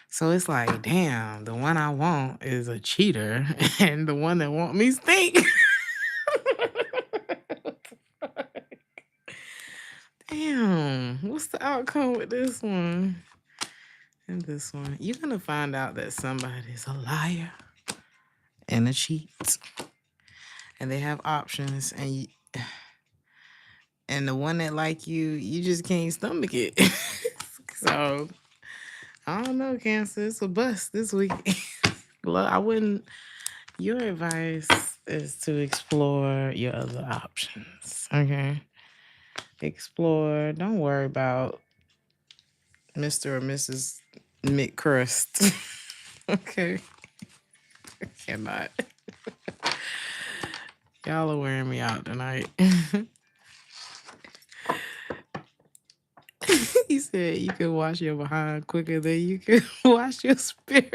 So it's like, damn, the one I want is a cheater, and the one that want me stink. Damn, what's the outcome with this one? And this one, you're gonna find out that somebody's a liar and a cheat, and they have options, and the one that like you just can't stomach it. So I don't know, Cancer. It's a bust this week. Look, I wouldn't. Your advice is to explore your other options. Okay, explore. Don't worry about Mr. or Mrs. McCrust. Okay, I cannot. Y'all are wearing me out tonight. He said you can wash your behind quicker than you can wash your spirit.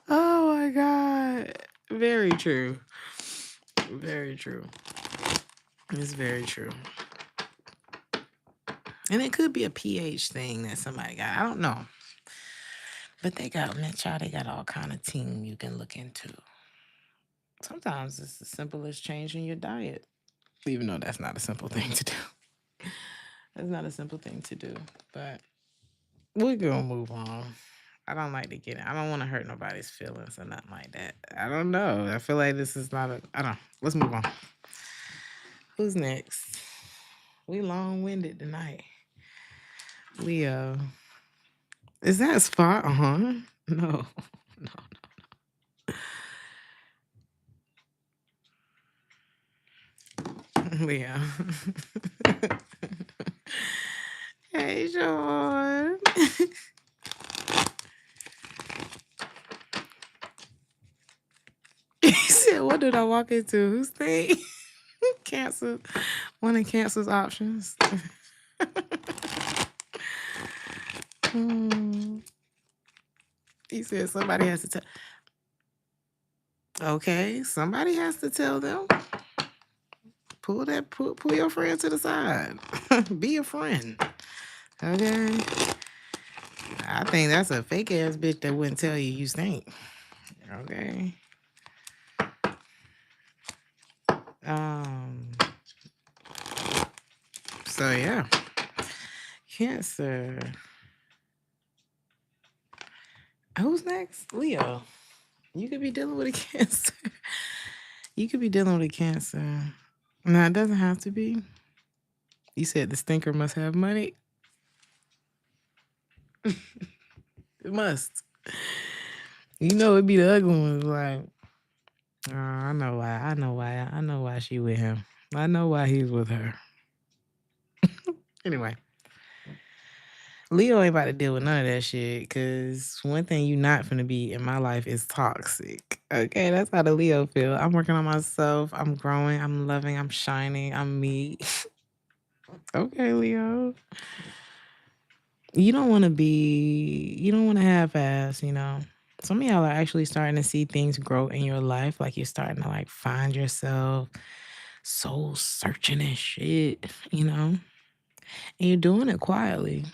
Oh my God. Very true. Very true. It's very true. And it could be a pH thing that somebody got. I don't know. But they got all kind of team you can look into. Sometimes it's as simple as changing your diet. Even though that's not a simple thing to do. That's not a simple thing to do. But we're gonna move on. I don't like to get it. I don't want to hurt nobody's feelings or nothing like that. I don't know. I feel like this is not I don't know. Let's move on. Who's next? We long-winded tonight. Leo. Is that a spot? Uh-huh. No. Leo. Hey, Sean. He said, what did I walk into? Who's they? Cancer. One of Cancer's options. He said somebody has to tell. Okay, somebody has to tell them. Pull your friend to the side. Be a friend. Okay. I think that's a fake ass bitch that wouldn't tell you stink. Okay. So yeah. Cancer. Who's next? Leo. You could be dealing with a Cancer. You could be dealing with a Cancer. No, it doesn't have to be. You said the stinker must have money. It must. You know it'd be the ugly ones like, oh, I know why she with him. I know why he's with her. Anyway. Leo ain't about to deal with none of that shit, because one thing you not finna be in my life is toxic. Okay, that's how the Leo feel. I'm working on myself. I'm growing. I'm loving. I'm shining. I'm me. Okay, Leo. You don't want to half-ass, you know. Some of y'all are actually starting to see things grow in your life. Like you're starting to like find yourself, soul searching and shit, you know. And you're doing it quietly.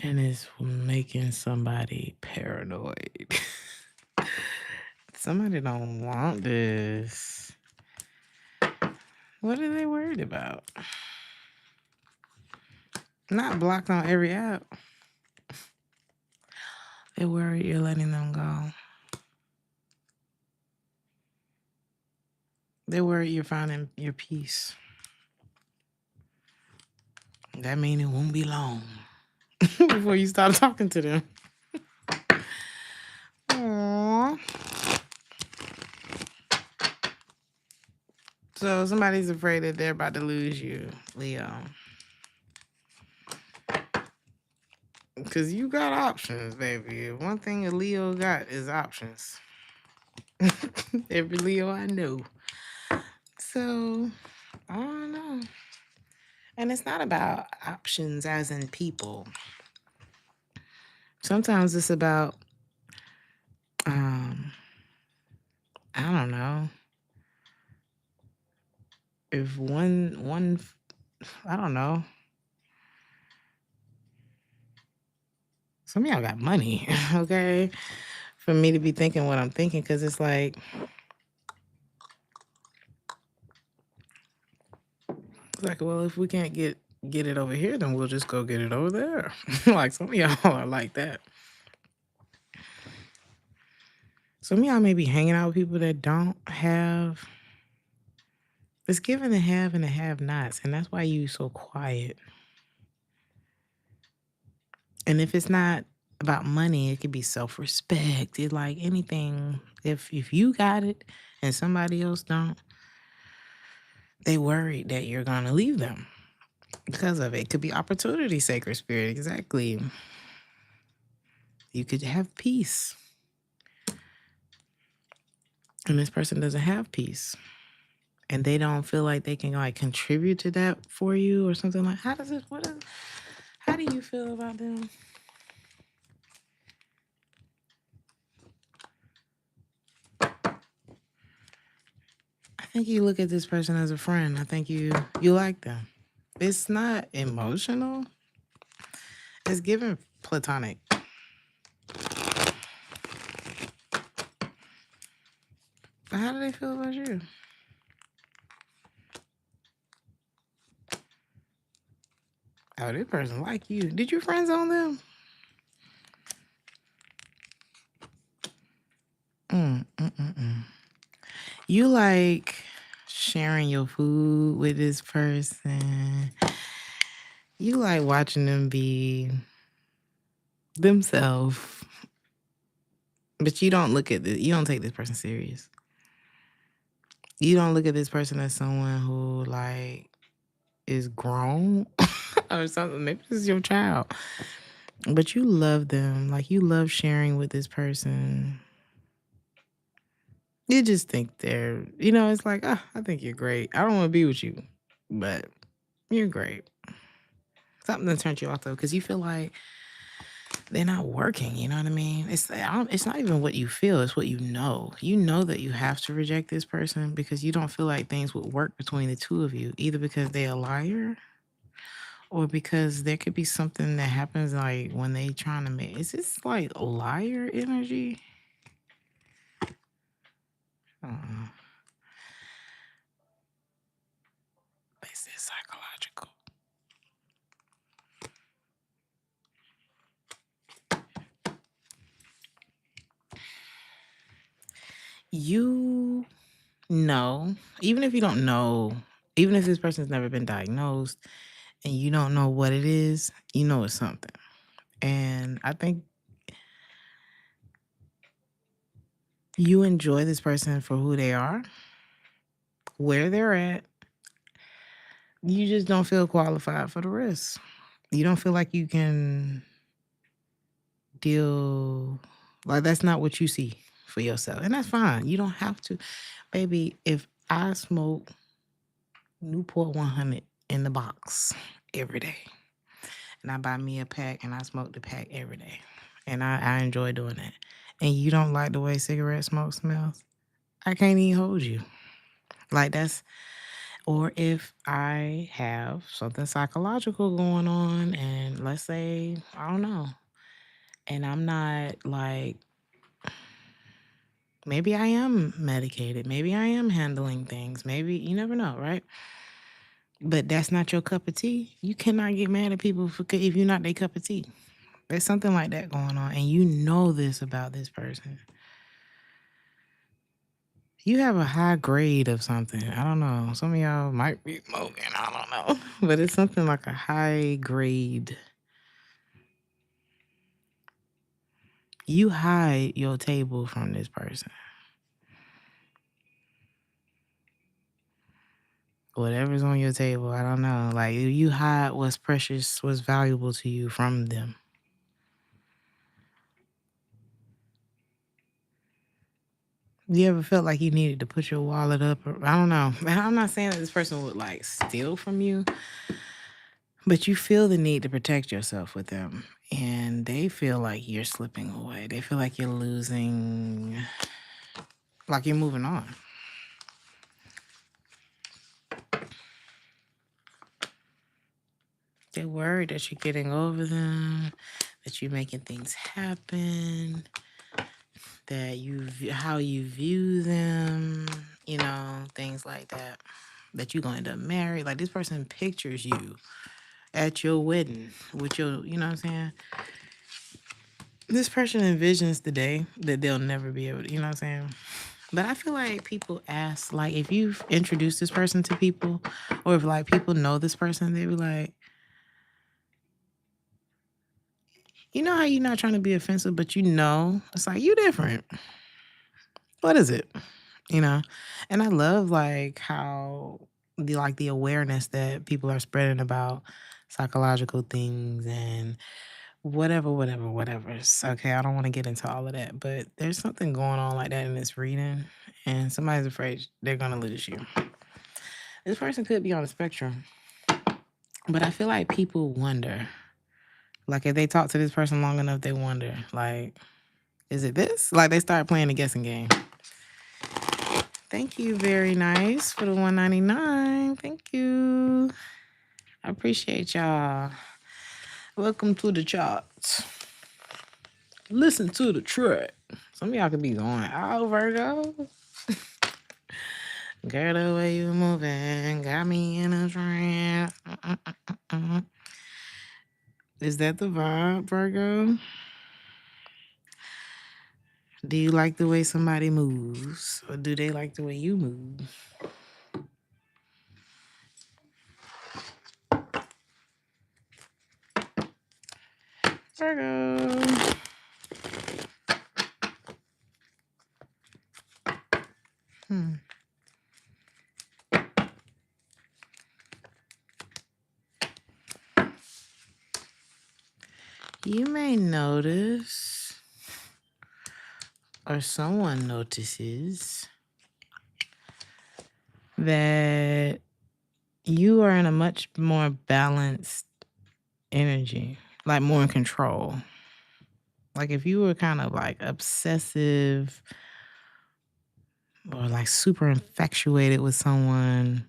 And it's making somebody paranoid. Somebody don't want this. What are they worried about? Not blocked on every app. They're worried you're letting them go. They're worried you're finding your peace. That means it won't be long before you stop talking to them. So somebody's afraid that they're about to lose you, Leo. Because you got options, baby. One thing a Leo got is options. Every Leo I know. So, I don't know. And it's not about options as in people. Sometimes it's about, I don't know. If one, I don't know. Some of y'all got money, okay? For me to be thinking what I'm thinking, because it's like well, if we can't get it over here, then we'll just go get it over there. Like some of y'all are like that. Some of y'all may be hanging out with people that don't have. It's given the have and the have-nots, and that's why you so quiet. And if it's not about money, it could be self-respect. It's like anything. If you got it and somebody else don't, they worried that you're gonna leave them because of it. It could be opportunity, sacred spirit. Exactly. You could have peace, and this person doesn't have peace, and they don't feel like they can like contribute to that for you or something like. How do you feel about them? I think you look at this person as a friend. I think you like them. It's not emotional. It's given platonic. But how do they feel about you? Oh, this person like you. Did you friend zone them? You like sharing your food with this person. You like watching them be themselves. But you don't look at this. You don't take this person serious. You don't look at this person as someone who like is grown or something. Maybe this is your child. But you love them. Like you love sharing with this person. You just think they're, it's like, I think you're great. I don't want to be with you, but you're great. Something that turned you off though, because you feel like they're not working. You know what I mean? It's not even what you feel; it's what you know. You know that you have to reject this person because you don't feel like things would work between the two of you, either because they're a liar or because there could be something that happens like when they trying to make. Is this like liar energy? This is psychological. You know, even if you don't know, even if this person's never been diagnosed and you don't know what it is, you know it's something. And I think you enjoy this person for who they are, where they're at. You just don't feel qualified for the rest. You don't feel like you can deal, like that's not what you see for yourself. And that's fine. You don't have to. Baby, if I smoke Newport 100 in the box every day, and I buy me a pack and I smoke the pack every day, and I enjoy doing that, and you don't like the way cigarette smoke smells, I can't even hold you. Like that's, or if I have something psychological going on, and let's say, I don't know, and I'm not like, maybe I am medicated, maybe I am handling things, maybe, you never know, right? But that's not your cup of tea. You cannot get mad at people if you're not their cup of tea. There's something like that going on, and you know this about this person. You have a high grade of something. I don't know. Some of y'all might be smoking. I don't know. But it's something like a high grade. You hide your table from this person. Whatever's on your table, I don't know. Like you hide what's precious, what's valuable to you from them. You ever felt like you needed to put your wallet up? Or, I don't know. I'm not saying that this person would like steal from you, but you feel the need to protect yourself with them. And they feel like you're slipping away. They feel like you're losing, like you're moving on. They're worried that you're getting over them, that you're making things happen, that how you view them, you know, things like that. That you're going to end up married. Like this person pictures you at your wedding with your, you know what I'm saying? This person envisions the day that they'll never be able to, you know what I'm saying? But I feel like people ask, like, if you've introduced this person to people, or if like people know this person, they be like, you know how you're not trying to be offensive, but you know, it's like, you different. What is it? You know? And I love like how the awareness that people are spreading about psychological things and whatever. Okay, I don't want to get into all of that, but there's something going on like that in this reading, and somebody's afraid they're gonna lose you. This person could be on the spectrum, but I feel like people wonder, like if they talk to this person long enough, they wonder, like, is it this? Like they start playing the guessing game. Thank you, very nice for the $1.99. Thank you. I appreciate y'all. Welcome to the charts. Listen to the track. Some of y'all could be going, oh, Virgo. Girl, the way you moving got me in a trance. Is that the vibe, Virgo? Do you like the way somebody moves? Or do they like the way you move? Virgo. You may notice, or someone notices, that you are in a much more balanced energy, like more in control. Like if you were kind of like obsessive or like super infatuated with someone,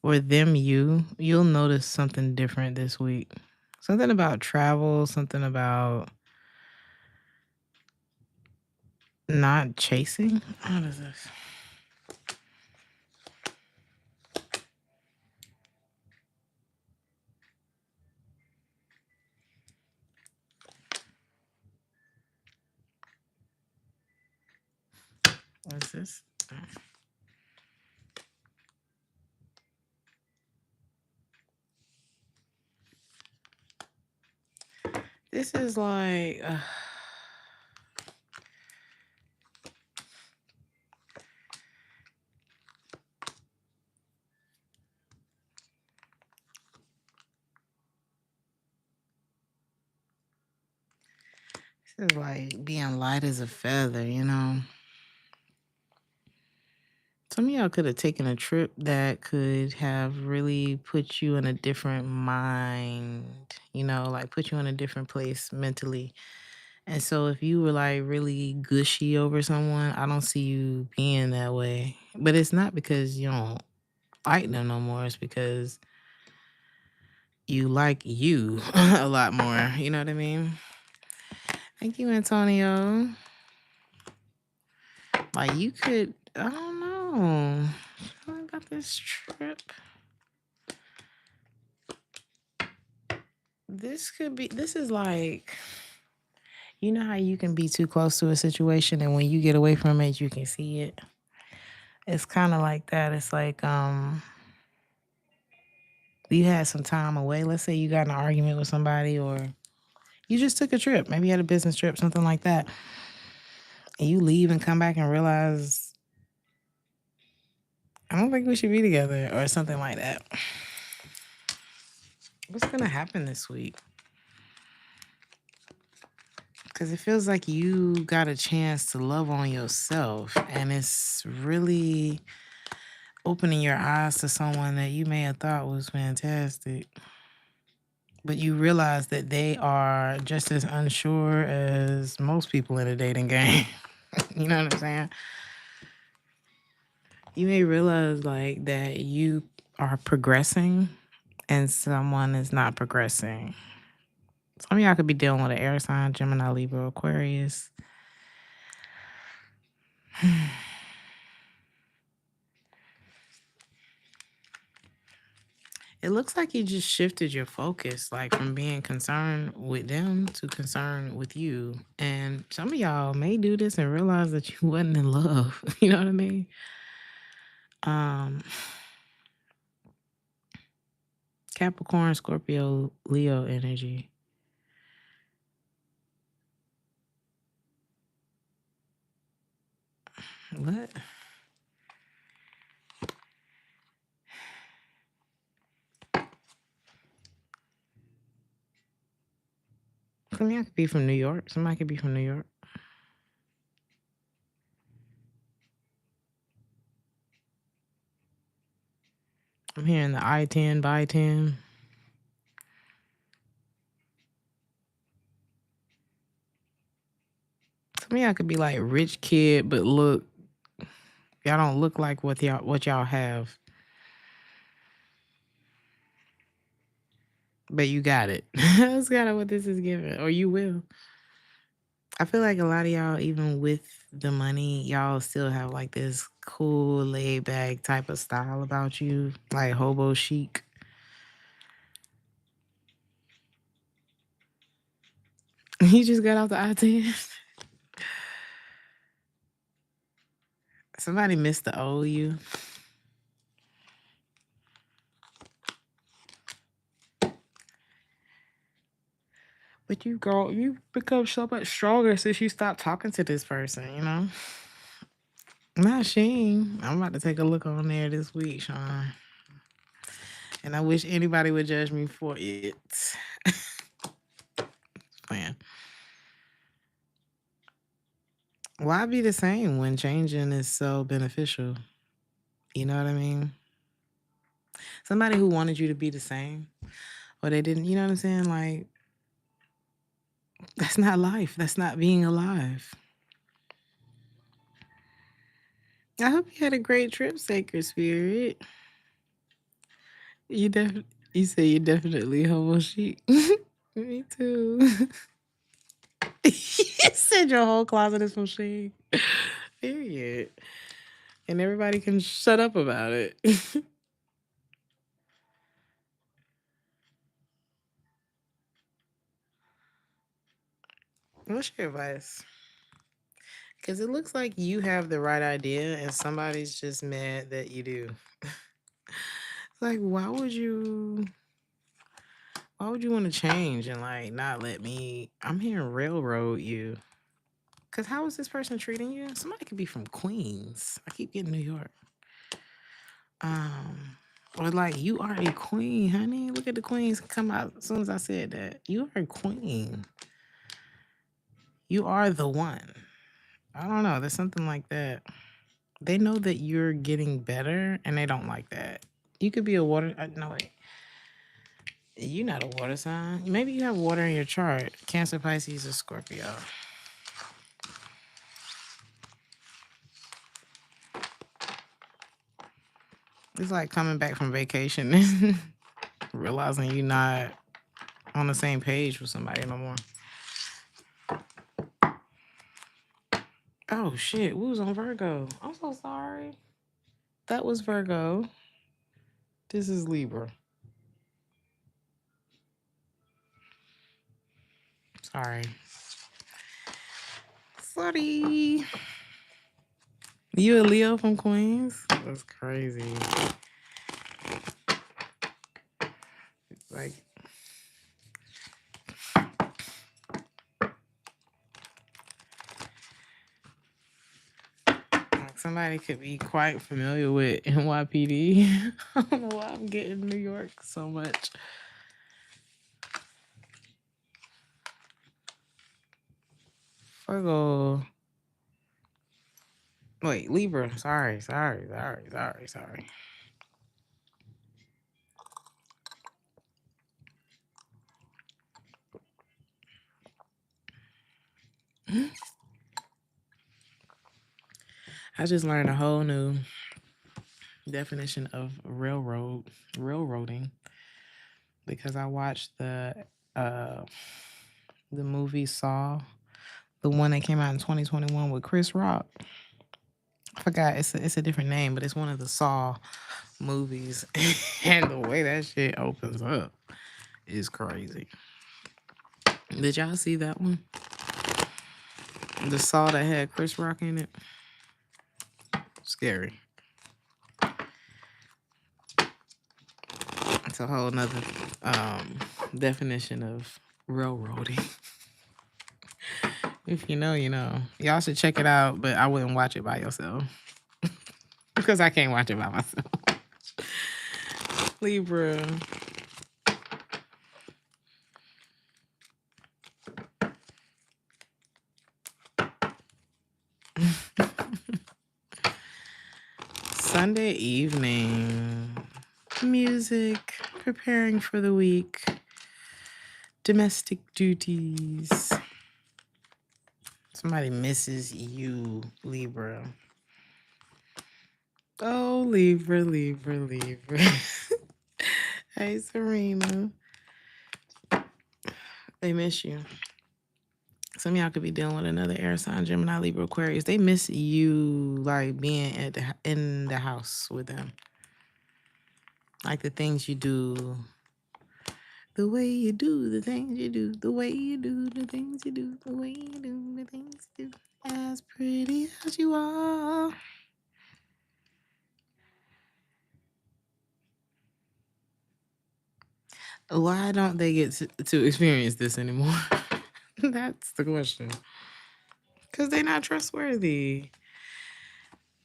or you'll notice something different this week. Something about travel, something about not chasing. What is this? What is this? This is like... this is like being light as a feather, you know? Some of y'all could have taken a trip that could have really put you in a different mind, you know, like put you in a different place mentally. And so if you were like really gushy over someone, I don't see you being that way. But it's not because you don't like them no more. It's because you like you a lot more. You know what I mean? Thank you, Antonio. Like you could, I don't know. What about this trip? This is like, you know how you can be too close to a situation and when you get away from it, you can see it. It's kind of like that. It's like, you had some time away. Let's say you got in an argument with somebody or you just took a trip. Maybe you had a business trip, something like that. And you leave and come back and realize, I don't think we should be together or something like that. What's going to happen this week? Because it feels like you got a chance to love on yourself, and it's really opening your eyes to someone that you may have thought was fantastic. But you realize that they are just as unsure as most people in a dating game. You know what I'm saying? You may realize like that you are progressing and someone is not progressing. Some of y'all could be dealing with an air sign, Gemini, Libra, Aquarius. It looks like you just shifted your focus, like from being concerned with them to concerned with you. And some of y'all may do this and realize that you wasn't in love. You know what I mean? Capricorn, Scorpio, Leo energy. What? Some of y'all could be from New York. Somebody could be from New York. I'm hearing the I-10 by 10. Some of y'all could be like rich kid, but look, y'all don't look like what y'all have. But you got it. That's kind of what this is giving. Or you will. I feel like a lot of y'all, even with the money, y'all still have like this cool, laid back type of style about you. Like hobo chic. You just got off the I-10. Somebody missed the old you. But you become so much stronger since you stopped talking to this person, you know? Not Sheen. I'm about to take a look on there this week, Sean. And I wish anybody would judge me for it. Man. Why be the same when changing is so beneficial? You know what I mean? Somebody who wanted you to be the same, or they didn't, you know what I'm saying? Like, that's not life. That's not being alive. I hope you had a great trip, Sacred Spirit. You say you're definitely homo chic. Me too. You said your whole closet is from Shein. Period. And everybody can shut up about it. What's your advice? Because it looks like you have the right idea and somebody's just mad that you do. Like, why would you want to change and like not let me? I'm hearing railroad you. Because how is this person treating you? Somebody could be from Queens. I keep getting New York. Or like, you are a queen, honey. Look at the queens come out as soon as I said that. You are a queen. You are the one. I don't know. There's something like that. They know that you're getting better and they don't like that. You could be a water. No, wait. You're not a water sign. Maybe you have water in your chart. Cancer, Pisces, or Scorpio. It's like coming back from vacation and realizing you're not on the same page with somebody no more. Oh, shit. We was on Virgo. I'm so sorry. That was Virgo. This is Libra. Sorry. Sorry. You a Leo from Queens? That's crazy. Like, somebody could be quite familiar with NYPD. I don't know why I'm getting New York so much. Virgo. Wait, Libra. Sorry. I just learned a whole new definition of railroading, because I watched uh the movie Saw, the one that came out in 2021 with Chris Rock. I forgot, it's a different name, but it's one of the Saw movies, and the way that shit opens up is crazy. Did y'all see that one? The Saw that had Chris Rock in it. Scary. It's a whole nother definition of railroading. If you know, you know. Y'all should check it out, but I wouldn't watch it by yourself. Because I can't watch it by myself. Libra. Sunday evening. Music. Preparing for the week. Domestic duties. Somebody misses you, Libra. Oh, Libra. Hey, Serena. They miss you. Some of y'all could be dealing with another air sign, Gemini, Libra, Aquarius. They miss you, like being in the house with them. Like the things you do. The way you do the things you do. The way you do the things you do. The way you do the things you do. As pretty as you are. Why don't they get to experience this anymore? That's the question. Because they're not trustworthy.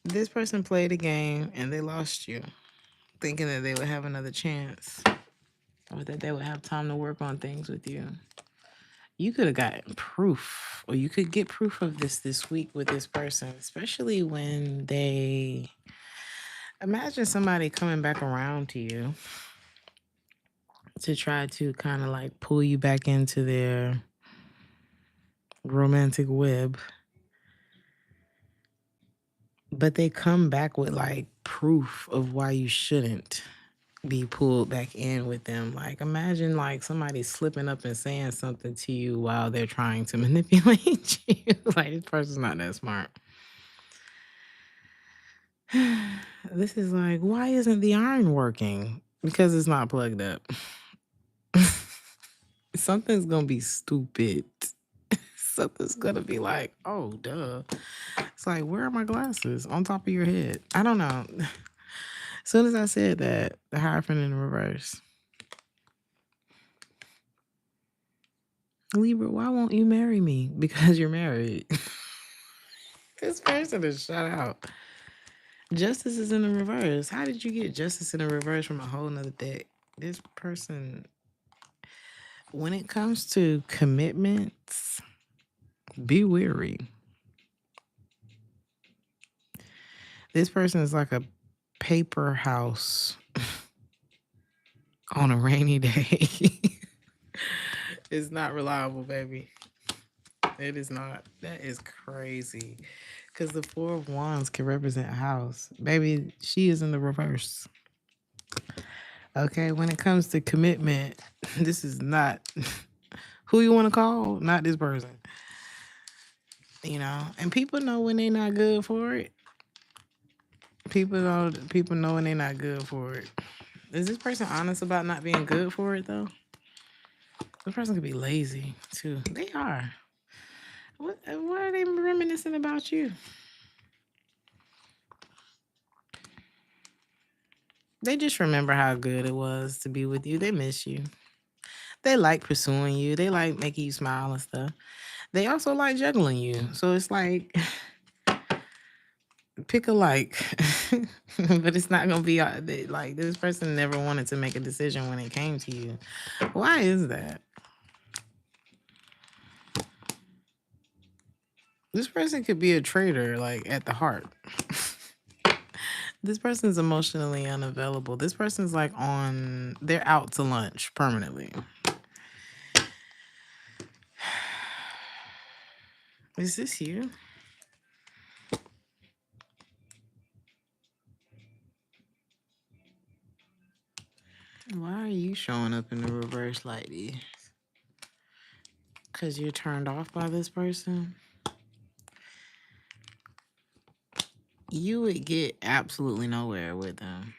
This person played a game and they lost you, thinking that they would have another chance or that they would have time to work on things with you. You could have gotten proof, or you could get proof of this week with this person, especially when they imagine somebody coming back around to you to try to kind of like pull you back into their romantic web. But they come back with like proof of why you shouldn't be pulled back in with them. Like imagine like somebody slipping up and saying something to you while they're trying to manipulate you. Like this person's not that smart. This is like, why isn't the iron working? Because it's not plugged up. Something's gonna be stupid. Something's gonna be like, oh duh. It's like, where are my glasses? On top of your head. I don't know. As soon as I said that, the Hierophant in reverse. Libra, why won't you marry me? Because you're married. This person is shut out. Justice is in the reverse. How did you get justice in the reverse from a whole nother deck? This person, when it comes to commitments, be wary. This person is like a paper house on a rainy day. It's not reliable, baby. It is not. That is crazy. Because the Four of Wands can represent a house. Baby, she is in the reverse. Okay, when it comes to commitment, this is not who you want to call, not this person. You know, and people know when they're not good for it. People know when they're not good for it. Is this person honest about not being good for it though? This person could be lazy too. They are. What are they reminiscing about you? They just remember how good it was to be with you. They miss you. They like pursuing you. They like making you smile and stuff. They also like juggling you. So it's like Pick a like. But it's not gonna be like this person never wanted to make a decision when it came to you. Why is that? This person could be a traitor, like at the heart. This person's emotionally unavailable. This person's like they're out to lunch permanently. Is this you? Why are you showing up in the reverse like this? Because you're turned off by this person? You would get absolutely nowhere with them.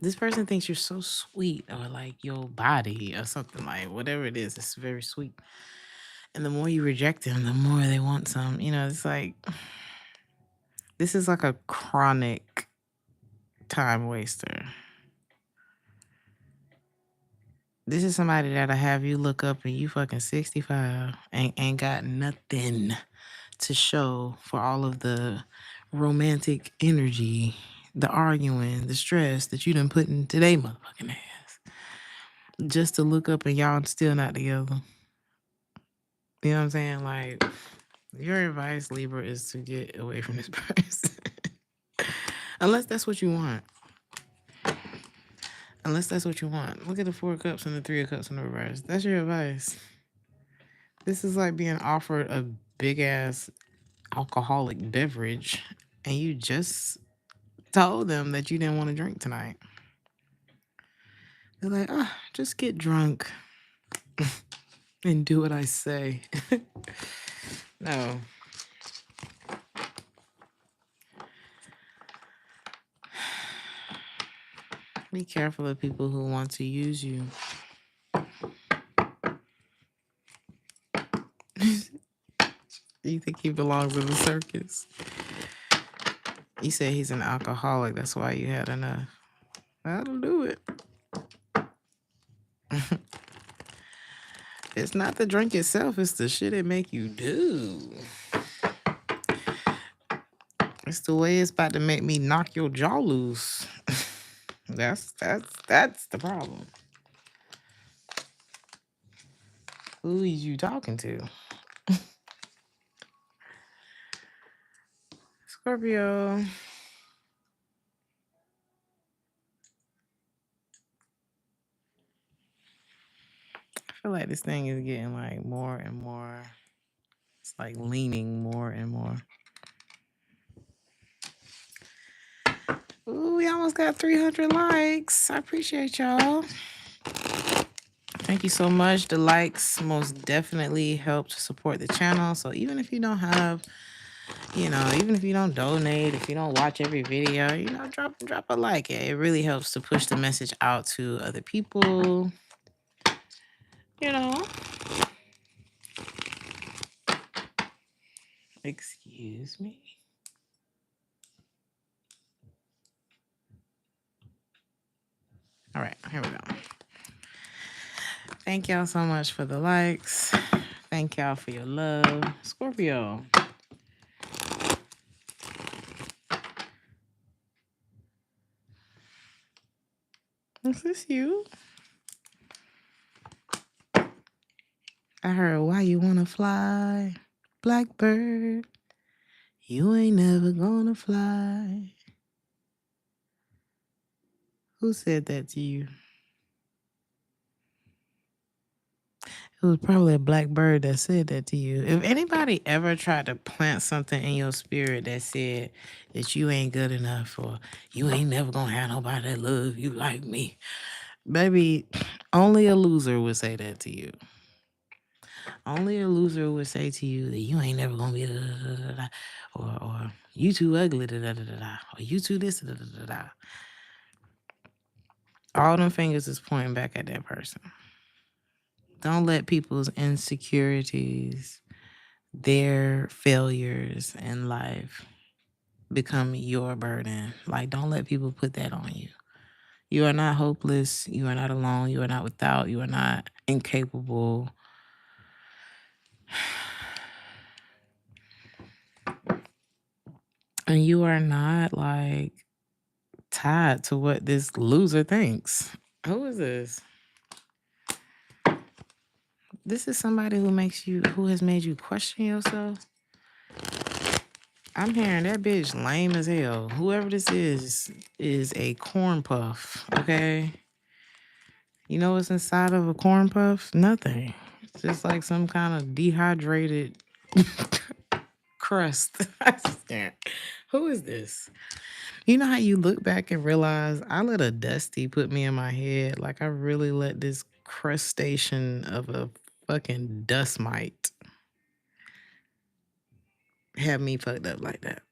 This person thinks you're so sweet, or like your body or something, like whatever it is, it's very sweet. And the more you reject them, the more they want some. You know, it's like, this is like a chronic time waster. This is somebody that'll have you look up and you fucking 65 and ain't got nothing to show for all of the romantic energy, the arguing, the stress that you done put in today motherfucking ass. Just to look up and y'all still not together. You know what I'm saying? Like, your advice, Libra, is to get away from this person. Unless that's what you want. Unless that's what you want. Look at the 4 of Cups and the 3 of Cups in the reverse. That's your advice. This is like being offered a big ass alcoholic beverage and you just told them that you didn't want to drink tonight. They're like, oh, just get drunk and do what I say. No. Be careful of people who want to use you. You think he belongs in the circus? You said he's an alcoholic. That's why you had enough. That'll do it. It's not the drink itself. It's the shit it make you do. It's the way it's about to make me knock your jaw loose. That's the problem. Who is you talking to? Scorpio. I feel like this thing is getting like more and more. It's like leaning more and more. Ooh, we almost got 300 likes. I appreciate y'all. Thank you so much. The likes most definitely help to support the channel. So even if you don't have, even if you don't donate, if you don't watch every video, drop a like. It really helps to push the message out to other people. Excuse me. All right, here we go. Thank y'all so much for the likes. Thank y'all for your love. Scorpio. Is this you? I heard, why you wanna fly? Blackbird, you ain't never gonna fly. Who said that to you? It was probably a blackbird that said that to you. If anybody ever tried to plant something in your spirit that said that you ain't good enough or you ain't never gonna have nobody that love you like me, baby, only a loser would say that to you. Only a loser would say to you that you ain't never gonna be da, da, da, da, or you too ugly, da, da, da, da, da, or you too this, da, da, da, da. All them fingers is pointing back at that person. Don't let people's insecurities, their failures in life become your burden. Like, don't let people put that on you. You are not hopeless. You are not alone. You are not without. You are not incapable. And you are not like tied to what this loser thinks. Who is this? This is somebody who has made you question yourself. I'm hearing that bitch lame as hell. Whoever this is a corn puff, okay? You know what's inside of a corn puff? Nothing. It's just like some kind of dehydrated crust. I just can't. Who is this? You know how you look back and realize I let a dusty put me in my head? Like I really let this crustacean of a fucking dust mite have me fucked up like that.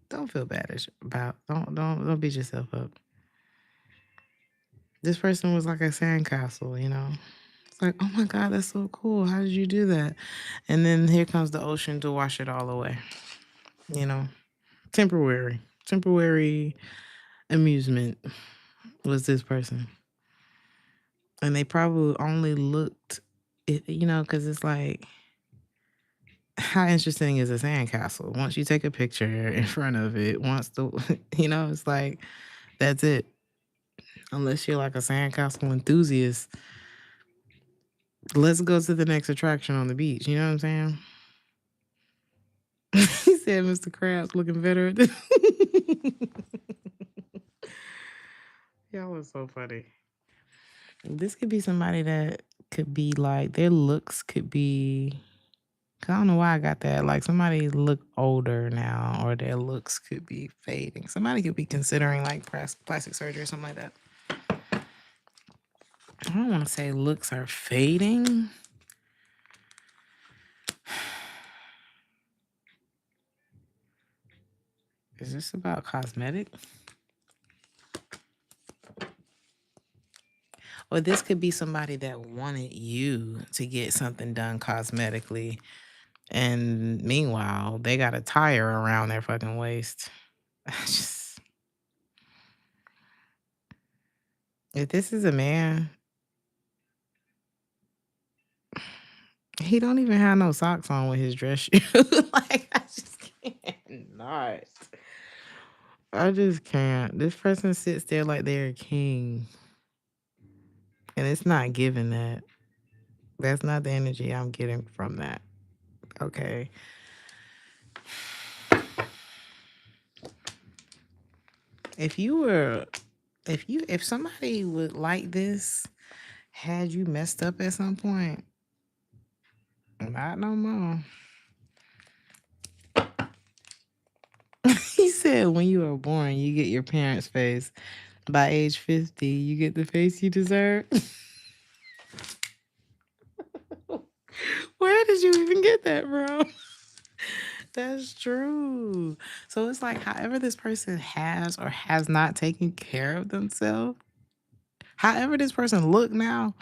Don't feel bad about. Don't beat yourself up. This person was like a sandcastle, you know. It's like, oh my God, that's so cool. How did you do that? And then here comes the ocean to wash it all away. You know, temporary amusement was this person, and they probably only looked, you know, because it's like, how interesting is a sandcastle? Once you take a picture in front of it, once the, you know, it's like that's it. Unless you're like a sandcastle enthusiast, let's go to the next attraction on the beach. You know what I'm saying? He said Mr. Krabs looking better at this. Y'all are so funny. This could be somebody that could be like, their looks could be, I don't know why I got that. Like somebody look older now, or their looks could be fading. Somebody could be considering like plastic surgery or something like that. I don't want to say looks are fading. Is this about cosmetic? Or this could be somebody that wanted you to get something done cosmetically. And meanwhile, they got a tire around their fucking waist. If this is a man, he don't even have no socks on with his dress shoes. Like, I just can't not. I just can't. This person sits there like they're a king. And it's not giving that. That's not the energy I'm getting from that. Okay. If somebody would like this, had you messed up at some point, not no more. He said when you are born, you get your parents' face. By age 50, you get the face you deserve. Where did you even get that from? That's true. So it's like, however this person has or has not taken care of themselves, however this person look now,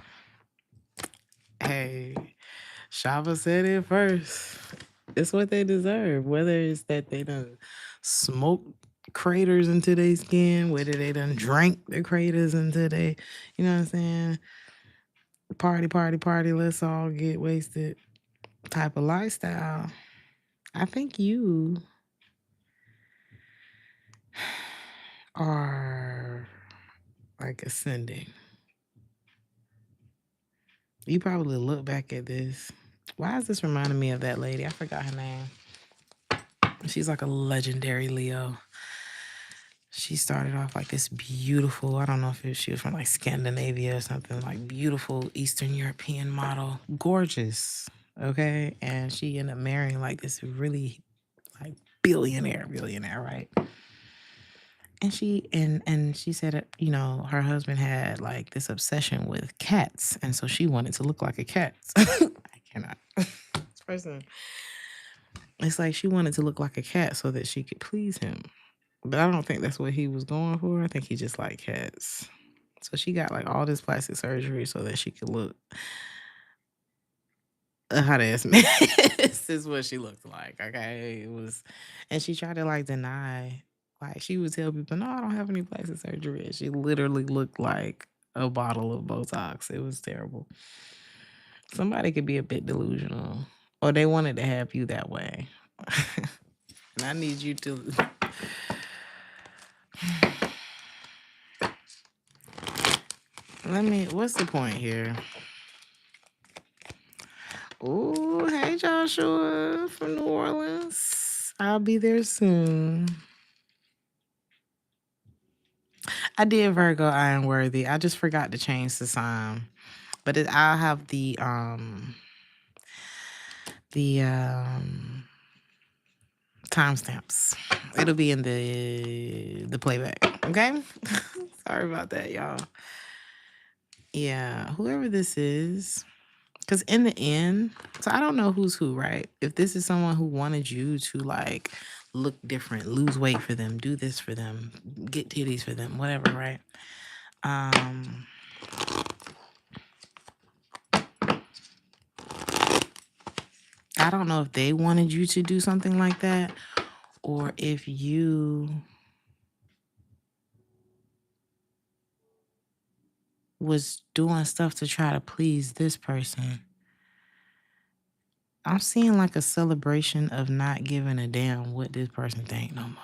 hey, Shava said it first. It's what they deserve. Whether it's that they done smoked craters into their skin, whether they done drank the craters into they, you know what I'm saying? Party, let's all get wasted type of lifestyle. I think you are like ascending. You probably look back at this. Why is this reminding me of that lady? I forgot her name. She's like a legendary Leo. She started off like this beautiful, I don't know if she was from like Scandinavia or something, like beautiful Eastern European model. Gorgeous. Okay. And she ended up marrying like this really like billionaire, right? And she said, you know, her husband had like this obsession with cats, and so she wanted to look like a cat. I cannot. This person, it's like she wanted to look like a cat so that she could please him. But I don't think that's what he was going for. I think he just liked cats. So she got like all this plastic surgery so that she could look a hot ass mess. This is what she looked like. Okay. It was, and she tried to like deny. Like she would tell people, no, I don't have any plastic surgery. And she literally looked like a bottle of Botox. It was terrible. Somebody could be a bit delusional, or they wanted to have you that way. I need you to. What's the point here? Oh, hey, Joshua from New Orleans. I'll be there soon. I did Virgo Iron Worthy. I just forgot to change the sign. But I'll have the timestamps. It'll be in the playback. Okay? Sorry about that, y'all. Yeah, whoever this is. Because in the end, so I don't know who's who, right? If this is someone who wanted you to like look different, lose weight for them, do this for them, get titties for them, whatever, right? I don't know if they wanted you to do something like that or if you was doing stuff to try to please this person. I'm seeing like a celebration of not giving a damn what this person think no more.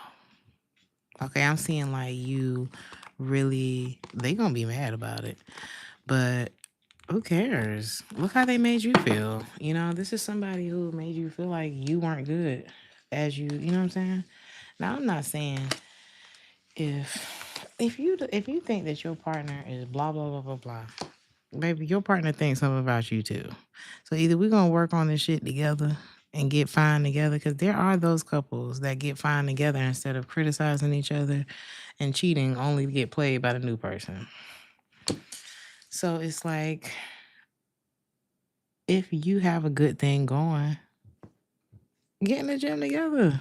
Okay, I'm seeing like you really, they gonna be mad about it, but who cares? Look how they made you feel. You know, this is somebody who made you feel like you weren't good as you know what I'm saying? Now I'm not saying if you think that your partner is blah blah blah blah blah, baby, your partner thinks something about you too. So either we're gonna work on this shit together and get fine together, because there are those couples that get fine together instead of criticizing each other and cheating only to get played by the new person. So it's like, if you have a good thing going, get in the gym together.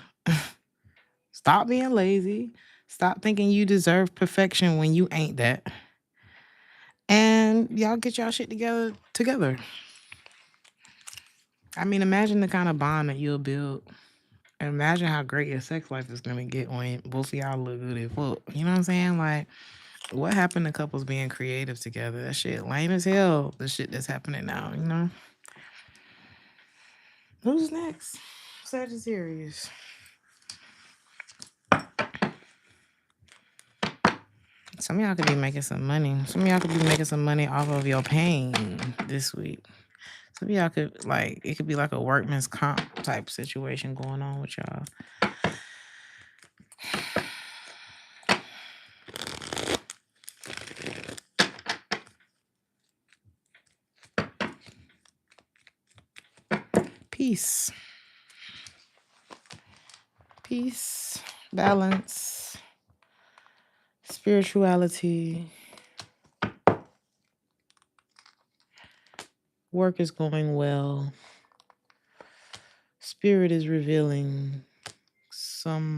Stop being lazy. Stop thinking you deserve perfection when you ain't that. And y'all get y'all shit together. I mean, imagine the kind of bond that you'll build. And imagine how great your sex life is gonna get when both of y'all look good as fuck. You know what I'm saying? Like, what happened to couples being creative together? That shit lame as hell. The shit that's happening now, you know? Who's next? Sagittarius. Some of y'all could be making some money. Some of y'all could be making some money off of your pain this week. Some of y'all could, like, it could be like a workman's comp type situation going on with y'all. Peace. Peace, balance, spirituality. Work is going well. Spirit is revealing someone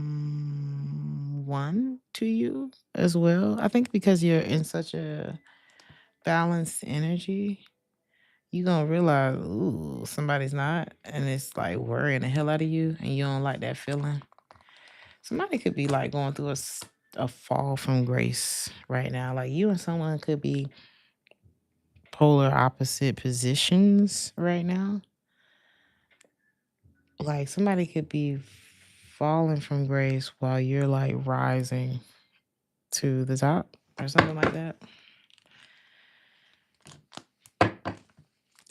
to you as well. I think because you're in such a balanced energy, you're going to realize, ooh, somebody's not. And it's like worrying the hell out of you and you don't like that feeling. Somebody could be like going through a fall from grace right now. Like you and someone could be polar opposite positions right now. Like somebody could be falling from grace while you're like rising to the top or something like that.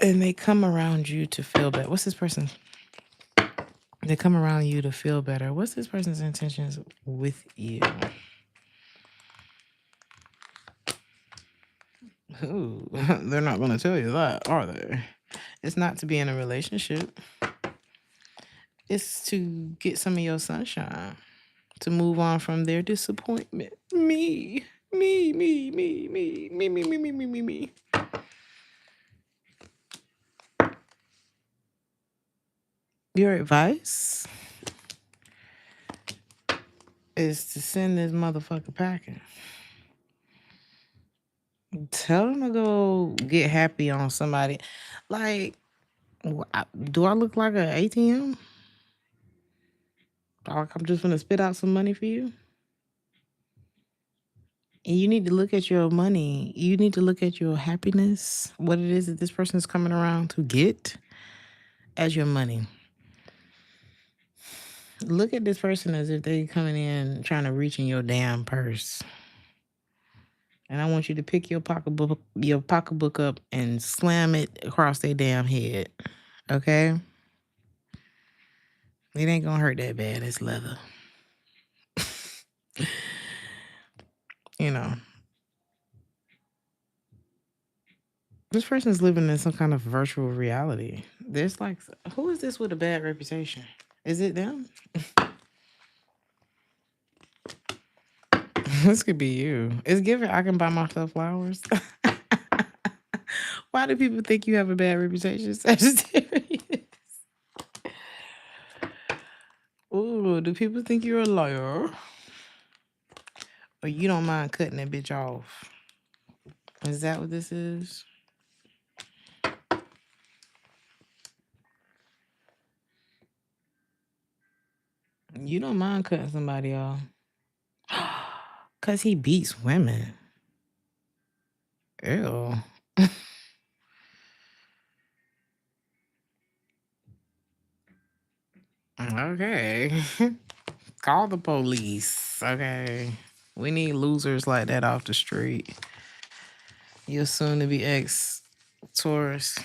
And they come around you to feel better. What's this person? They come around you to feel better. What's this person's intentions with you? Ooh, they're not going to tell you that, are they? It's not to be in a relationship. It's to get some of your sunshine, to move on from their disappointment. Me. Your advice is to send this motherfucker packing. Tell them to go get happy on somebody. Like, do I look like an ATM? Like I'm just gonna spit out some money for you? And you need to look at your money. You need to look at your happiness, what it is that this person is coming around to get, as your money. Look at this person as if they coming in trying to reach in your damn purse. And I want you to pick your pocketbook up and slam it across their damn head. Okay? It ain't gonna hurt that bad. It's leather. You know. This person's living in some kind of virtual reality. There's like, who is this with a bad reputation? Is it them? This could be you. It's given I can buy myself flowers. Why do people think you have a bad reputation, Sagittarius? Ooh, do people think you're a liar? Or you don't mind cutting that bitch off? Is that what this is? You don't mind cutting somebody off. Because he beats women. Ew. Okay. Call the police. Okay. We need losers like that off the street. You're soon to be ex Taurus.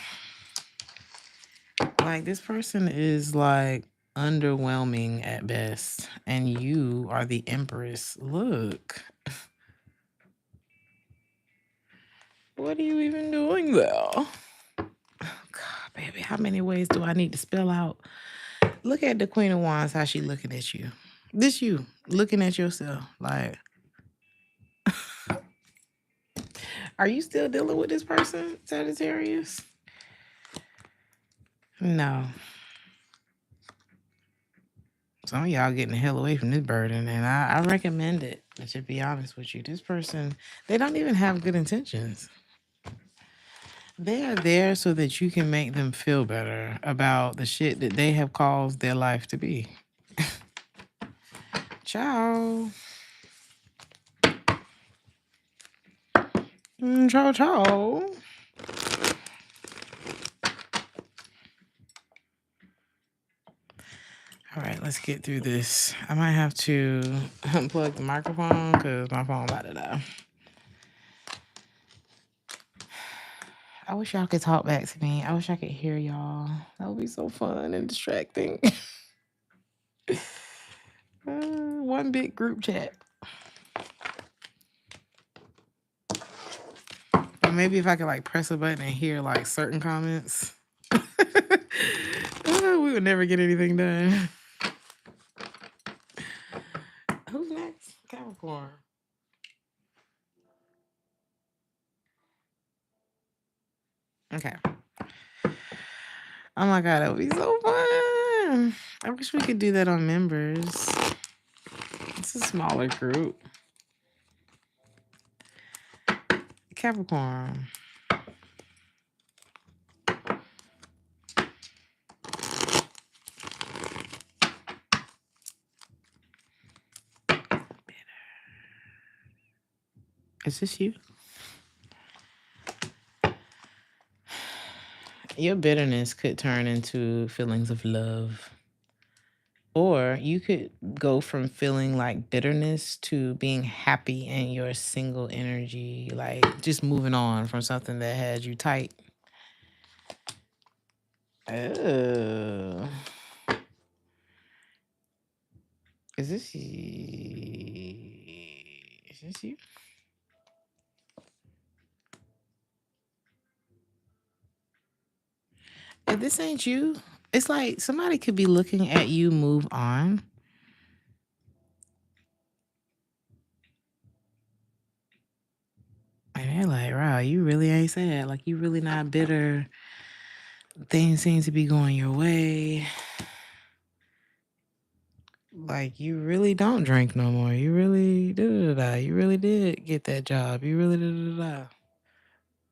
Like, this person is like underwhelming at best. And you are the Empress. Look. What are you even doing there? Oh, God, baby, how many ways do I need to spell out? Look at the Queen of Wands, how she looking at you. This you, looking at yourself. Like, are you still dealing with this person, Sagittarius? No. Some of y'all getting the hell away from this burden, and I recommend it. But to be honest with you, this person, they don't even have good intentions. They are there so that you can make them feel better about the shit that they have caused their life to be. Ciao. Ciao, ciao. All right, let's get through this. I might have to unplug the microphone because my phone about to die. I wish y'all could talk back to me. I wish I could hear y'all. That would be so fun and distracting. One big group chat. Or maybe if I could like press a button and hear like certain comments. We would never get anything done. Who's next? Capricorn. Okay. Oh my God, that would be so fun. I wish we could do that on members. It's a smaller group. Capricorn. Is this you? Your bitterness could turn into feelings of love. Or you could go from feeling like bitterness to being happy in your single energy, like just moving on from something that had you tight. Oh. Is this you? If this ain't you, it's like somebody could be looking at you move on. And they're like, wow, you really ain't sad. Like, you really not bitter. Things seem to be going your way. Like, you really don't drink no more. You really da-da-da-da. You really did get that job. You really da-da-da-da.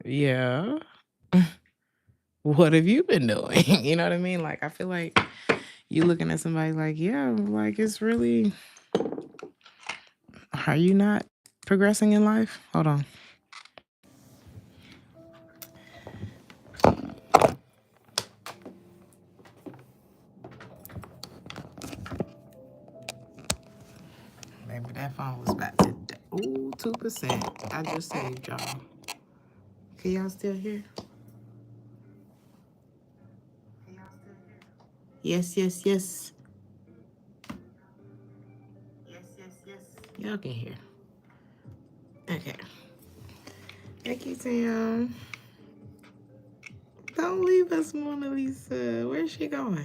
Yeah. What have you been doing? You know what I mean? Like, I feel like you looking at somebody like, yeah, like it's really, are you not progressing in life? Hold on. That phone was about to die. Ooh, 2%. I just saved y'all. Can y'all still hear? Yes, yes, yes. Y'all can hear. Okay. Thank you, Sam. Don't leave us, Mona Lisa. Where's she going?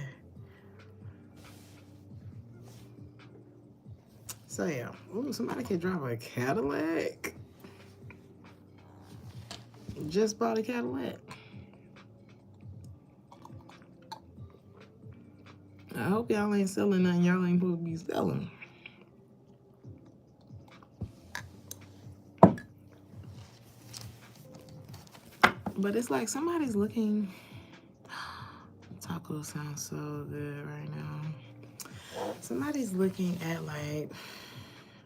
So, yeah. Ooh, somebody could drive a Cadillac. Just bought a Cadillac. I hope y'all ain't selling nothing y'all ain't supposed to be selling. But it's like somebody's looking. Taco sounds so good right now. Somebody's looking at like,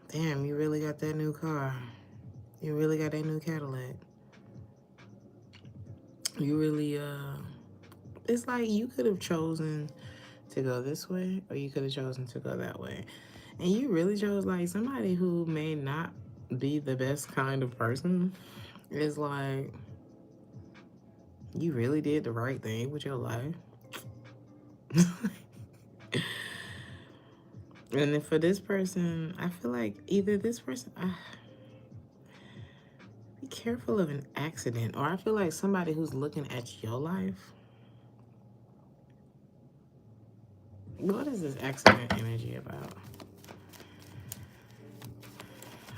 damn, you really got that new car. You really got that new Cadillac. You really, it's like you could have chosen to go this way or you could have chosen to go that way. And you really chose like somebody who may not be the best kind of person. It's like, you really did the right thing with your life. And then for this person, I feel like either this person, be careful of an accident, or I feel like somebody who's looking at your life. What is this accident energy about?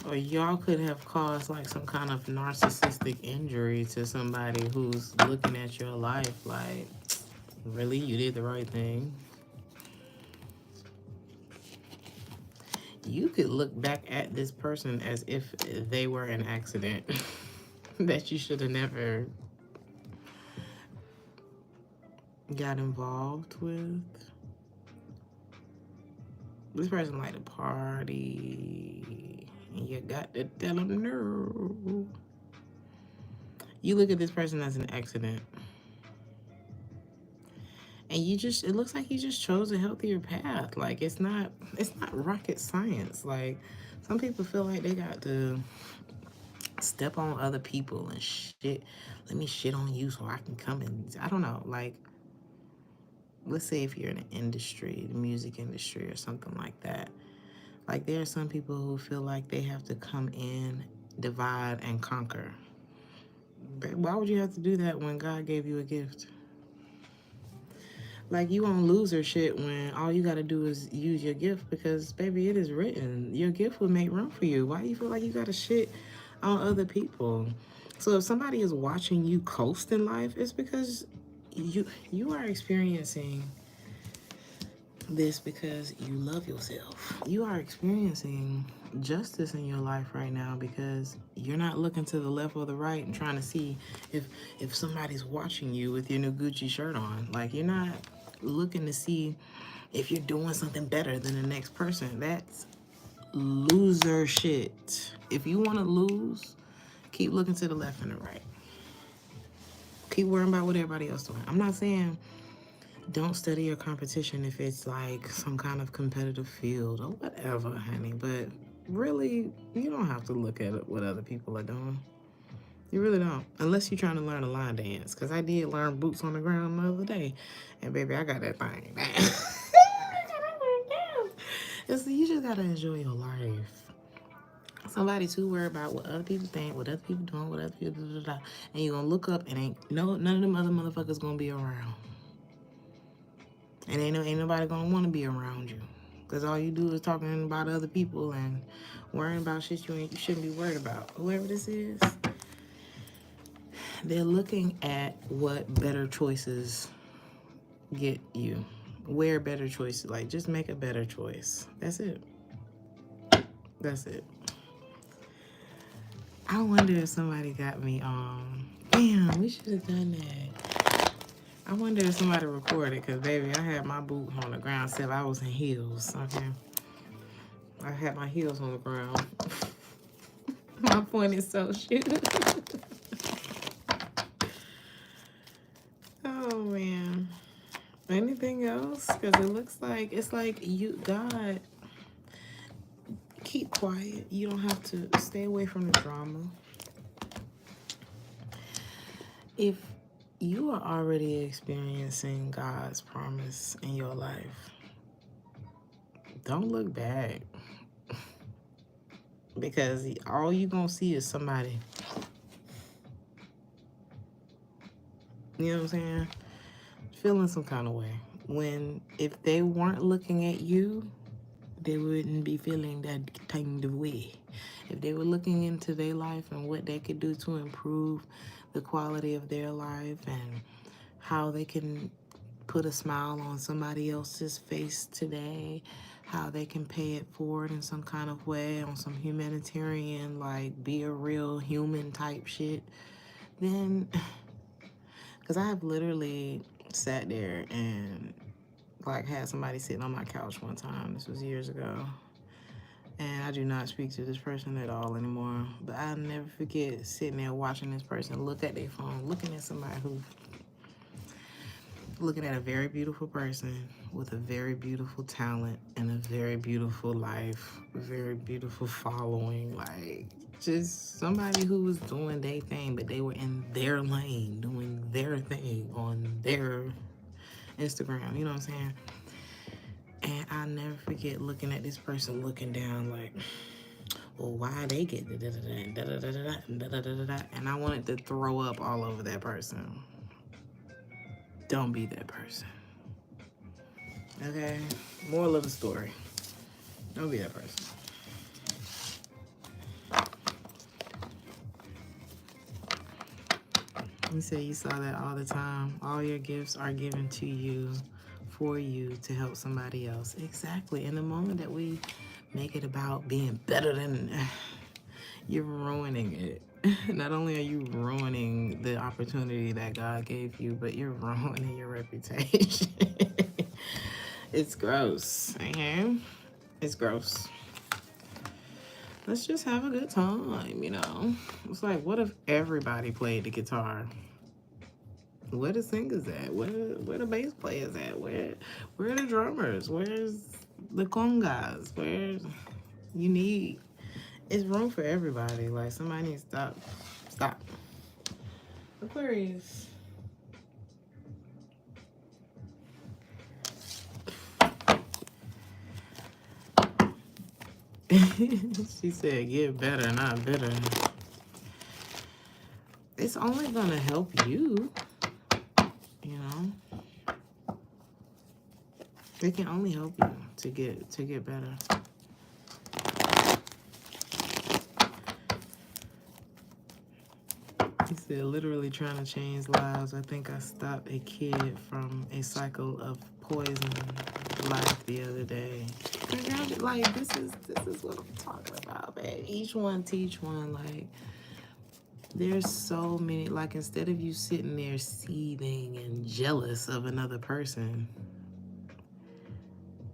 Or y'all could have caused like some kind of narcissistic injury to somebody who's looking at your life like, really, you did the right thing. You could look back at this person as if they were an accident that you should have never got involved with. This person like to party, and you got to tell them no. You look at this person as an accident, and it looks like you just chose a healthier path. Like it's not rocket science. Like some people feel like they got to step on other people and shit. Let me shit on you so I can come and, I don't know, like, let's say if you're in an industry, the music industry or something like that. Like there are some people who feel like they have to come in, divide and conquer. But why would you have to do that when God gave you a gift? Like you on loser shit when all you gotta do is use your gift, because baby, it is written. Your gift will make room for you. Why do you feel like you gotta shit on other people? So if somebody is watching you coast in life, it's because you are experiencing this because you love yourself. You are experiencing justice in your life right now because you're not looking to the left or the right and trying to see if somebody's watching you with your new Gucci shirt on. Like you're not looking to see if you're doing something better than the next person. That's loser shit. If you want to lose, keep looking to the left and the right. Keep worrying about what everybody else doing. I'm not saying don't study your competition if it's like some kind of competitive field or whatever, honey. But really, you don't have to look at what other people are doing. You really don't. Unless you're trying to learn a line dance. Because I did learn boots on the ground the other day. And baby, I got that thing. So you just got to enjoy your life. Somebody too worried about what other people think, what other people doing, what other people do, and you're going to look up and none of them other motherfuckers going to be around. And ain't nobody gonna want to be around you, because all you do is talking about other people and worrying about shit you shouldn't be worried about. Whoever this is, they're looking at what better choices get you. Where better choices, like just make a better choice. That's it. That's it. I wonder if somebody got me damn, we should have done that. I wonder if somebody recorded, because baby, I had my boot on the ground, except I was in heels, okay? I had my heels on the ground. My point is so shoot. Oh, man. Anything else? Because it looks like, it's like God keep quiet. You don't have to stay away from the drama. If you are already experiencing God's promise in your life, don't look back. Because all you're going to see is somebody. You know what I'm saying? Feeling some kind of way. When, if they weren't looking at you, they wouldn't be feeling that kind of way. If they were looking into their life and what they could do to improve the quality of their life and how they can put a smile on somebody else's face today, how they can pay it forward in some kind of way, on some humanitarian, like be a real human type shit, then, because I have literally sat there and like had somebody sitting on my couch one time. This was years ago. And I do not speak to this person at all anymore. But I'll never forget sitting there watching this person look at their phone, looking at somebody who, looking at a very beautiful person with a very beautiful talent and a very beautiful life, a very beautiful following. Like, just somebody who was doing their thing, but they were in their lane, doing their thing on their Instagram. You know what I'm saying? And I'll never forget looking at this person looking down like, well, why they get da-da-da-da-da-da-da-da-da-da-da-da, and I wanted to throw up all over that person. Don't be that person. Okay? Moral of the story. Don't be that person. You say you saw that all the time. All your gifts are given to you, for you, to help somebody else. Exactly. In the moment that we make it about being better than, you're ruining it. Not only are you ruining the opportunity that God gave you, but you're ruining your reputation. It's gross. Okay? It's gross. Let's just have a good time, you know? It's like, what if everybody played the guitar? Where the singers at? Where the bass players at? Where are the drummers? Where's the congas? You need, it's room for everybody. Like, somebody needs to stop. Aquarius. She said, get better, not bitter. It's only gonna help you, you know? It can only help you to get better. He said, literally trying to change lives. I think I stopped a kid from a cycle of poison life the other day. Like, this is what I'm talking about, man. Each one teach one. Like, there's so many, like, instead of you sitting there seething and jealous of another person,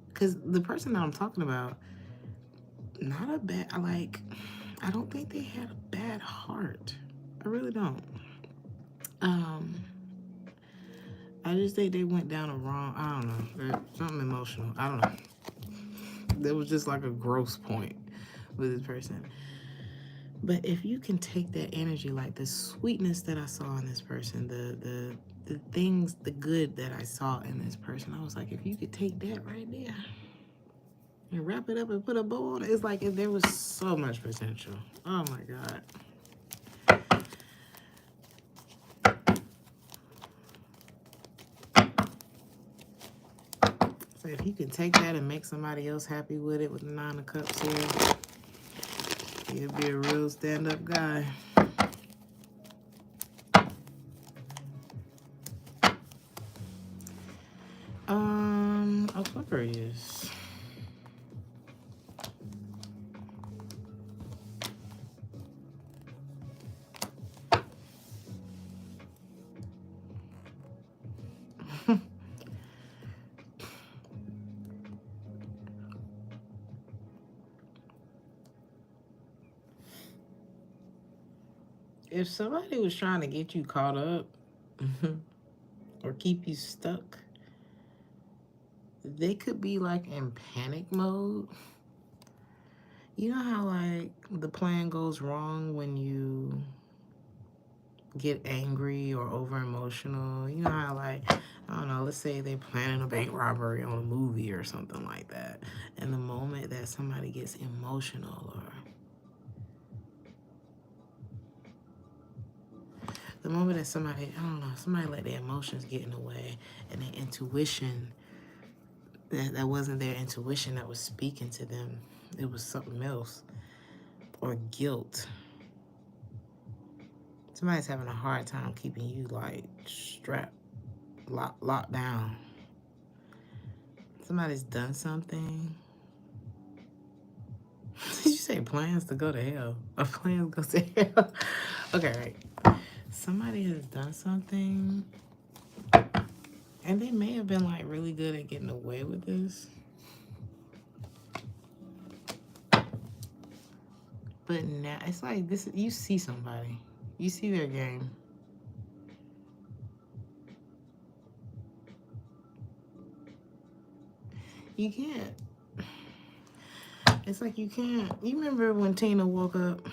because the person that I'm talking about, not a bad, like, I don't think they had a bad heart. I really don't. I just think they went down a wrong, I don't know, something emotional. I don't know. There was just like a gross point with this person. But if you can take that energy, like the sweetness that I saw in this person, the things, the good that I saw in this person, I was like, if you could take that right there and wrap it up and put a bow on it, it's like if there was so much potential. Oh my God. So if you can take that and make somebody else happy with it with the 9 of Cups here, you'll be a real stand-up guy. Aquarius. If somebody was trying to get you caught up or keep you stuck, they could be like in panic mode. You know how, like, the plan goes wrong when you get angry or over emotional? You know how, like, I don't know, let's say they're planning a bank robbery on a movie or something like that. And the moment that somebody gets emotional, or the moment that somebody, I don't know, somebody let their emotions get in the way, and their intuition, that wasn't their intuition that was speaking to them. It was something else. Or guilt. Somebody's having a hard time keeping you, like, strapped, locked down. Somebody's done something. Did you say plans to go to hell? Or plans go to hell? Okay, right. Somebody has done something, and they may have been, like, really good at getting away with this. But now, it's like this, you see somebody. You see their game. You can't. It's like you can't. You remember when Tina woke up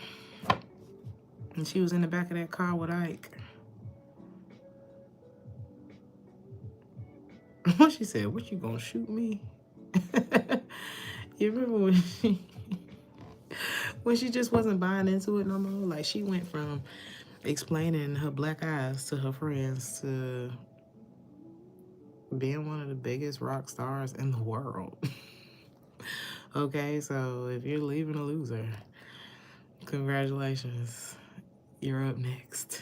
and she was in the back of that car with Ike? What she said, what, you gonna shoot me? You remember when she just wasn't buying into it no more? Like, she went from explaining her black eyes to her friends to being one of the biggest rock stars in the world. Okay, so if you're leaving a loser, congratulations. You're up next.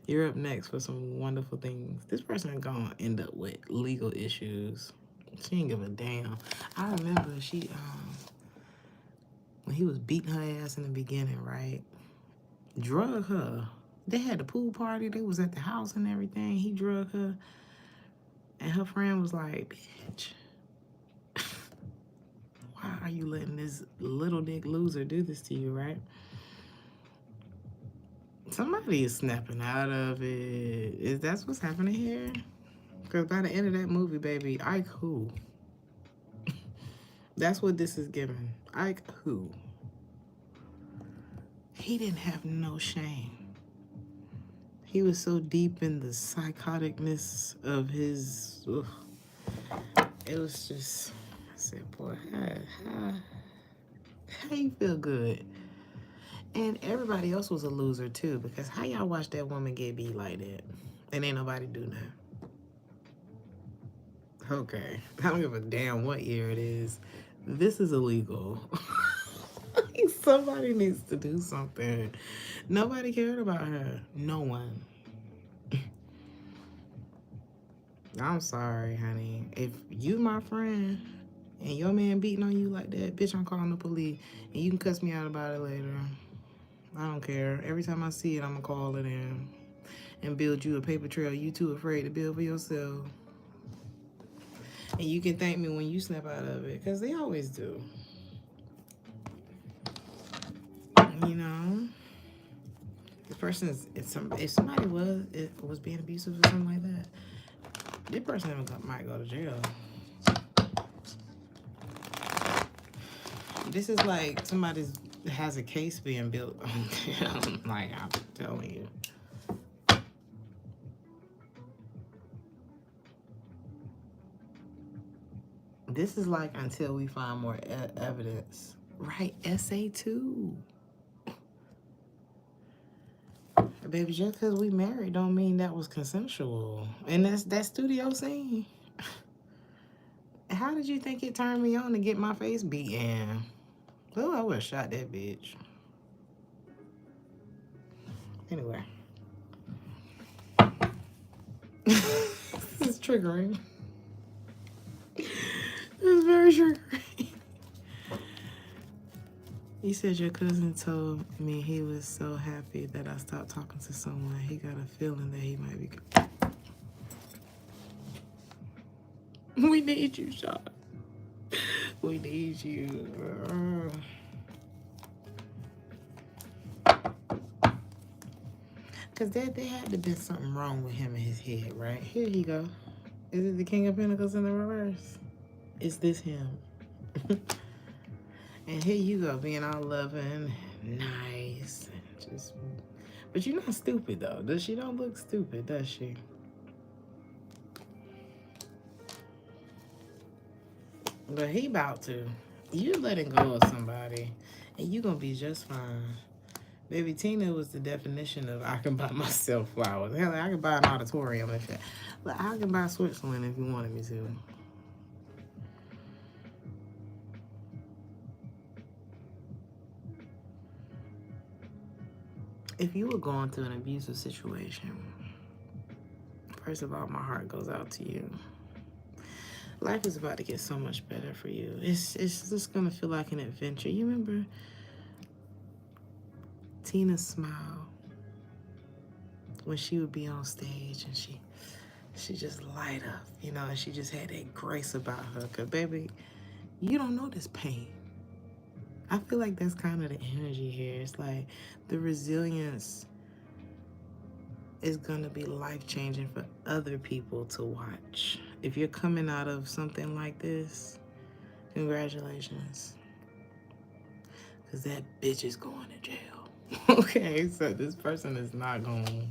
You're up next for some wonderful things. This person is gonna end up with legal issues. She ain't give a damn. I remember she, when he was beating her ass in the beginning, right? Drug her. They had the pool party. They was at the house and everything. He drug her. And her friend was like, bitch, why are you letting this little dick loser do this to you, right? Somebody is snapping out of it. Is that what's happening here? Because by the end of that movie, baby, Ike who? That's what this is giving. Ike who? He didn't have no shame. He was so deep in the psychoticness of his... Ugh. It was just... I said, boy, how you feel good? And everybody else was a loser, too, because how y'all watch that woman get beat like that? And ain't nobody do nothing. Okay. I don't give a damn what year it is. This is illegal. Somebody needs to do something. Nobody cared about her. No one. I'm sorry, honey. If you my friend and your man beating on you like that, bitch, I'm calling the police. And you can cuss me out about it later. I don't care. Every time I see it, I'm going to call it in and build you a paper trail you too afraid to build for yourself. And you can thank me when you snap out of it, because they always do. You know? The person is, if somebody was being abusive or something like that, this person might go to jail. This is like somebody has a case being built on them. Like, I'm telling you. This is like until we find more evidence. Right, SA2. Baby, just because we married don't mean that was consensual. And that's that studio scene. How did you think it turned me on to get my face beat in? Oh, I would have shot that bitch. Anyway. This is triggering. It's very triggering. You said your cousin told me he was so happy that I stopped talking to someone. He got a feeling that he might be... We need you, Sean. We need you. Because there had to be something wrong with him in his head, right? Here you go. Is it the King of Pentacles in the reverse? Is this him? And here you go, being all loving, nice, just. But you're not stupid though. She don't look stupid, does she? But he about to. You letting go of somebody, and you gonna be just fine. Baby, Tina was the definition of I can buy myself flowers. Hell, I can buy an auditorium if it. But I can buy Switzerland if you wanted me to. If you were going through an abusive situation, first of all, my heart goes out to you. Life is about to get so much better for you. It's just gonna feel like an adventure. You remember Tina's smile when she would be on stage and she just light up, you know, and she just had that grace about her. Cause baby, you don't know this pain. I feel like that's kind of the energy here. It's like the resilience is going to be life-changing for other people to watch. If you're coming out of something like this, congratulations. Because that bitch is going to jail. Okay, so this person is not going,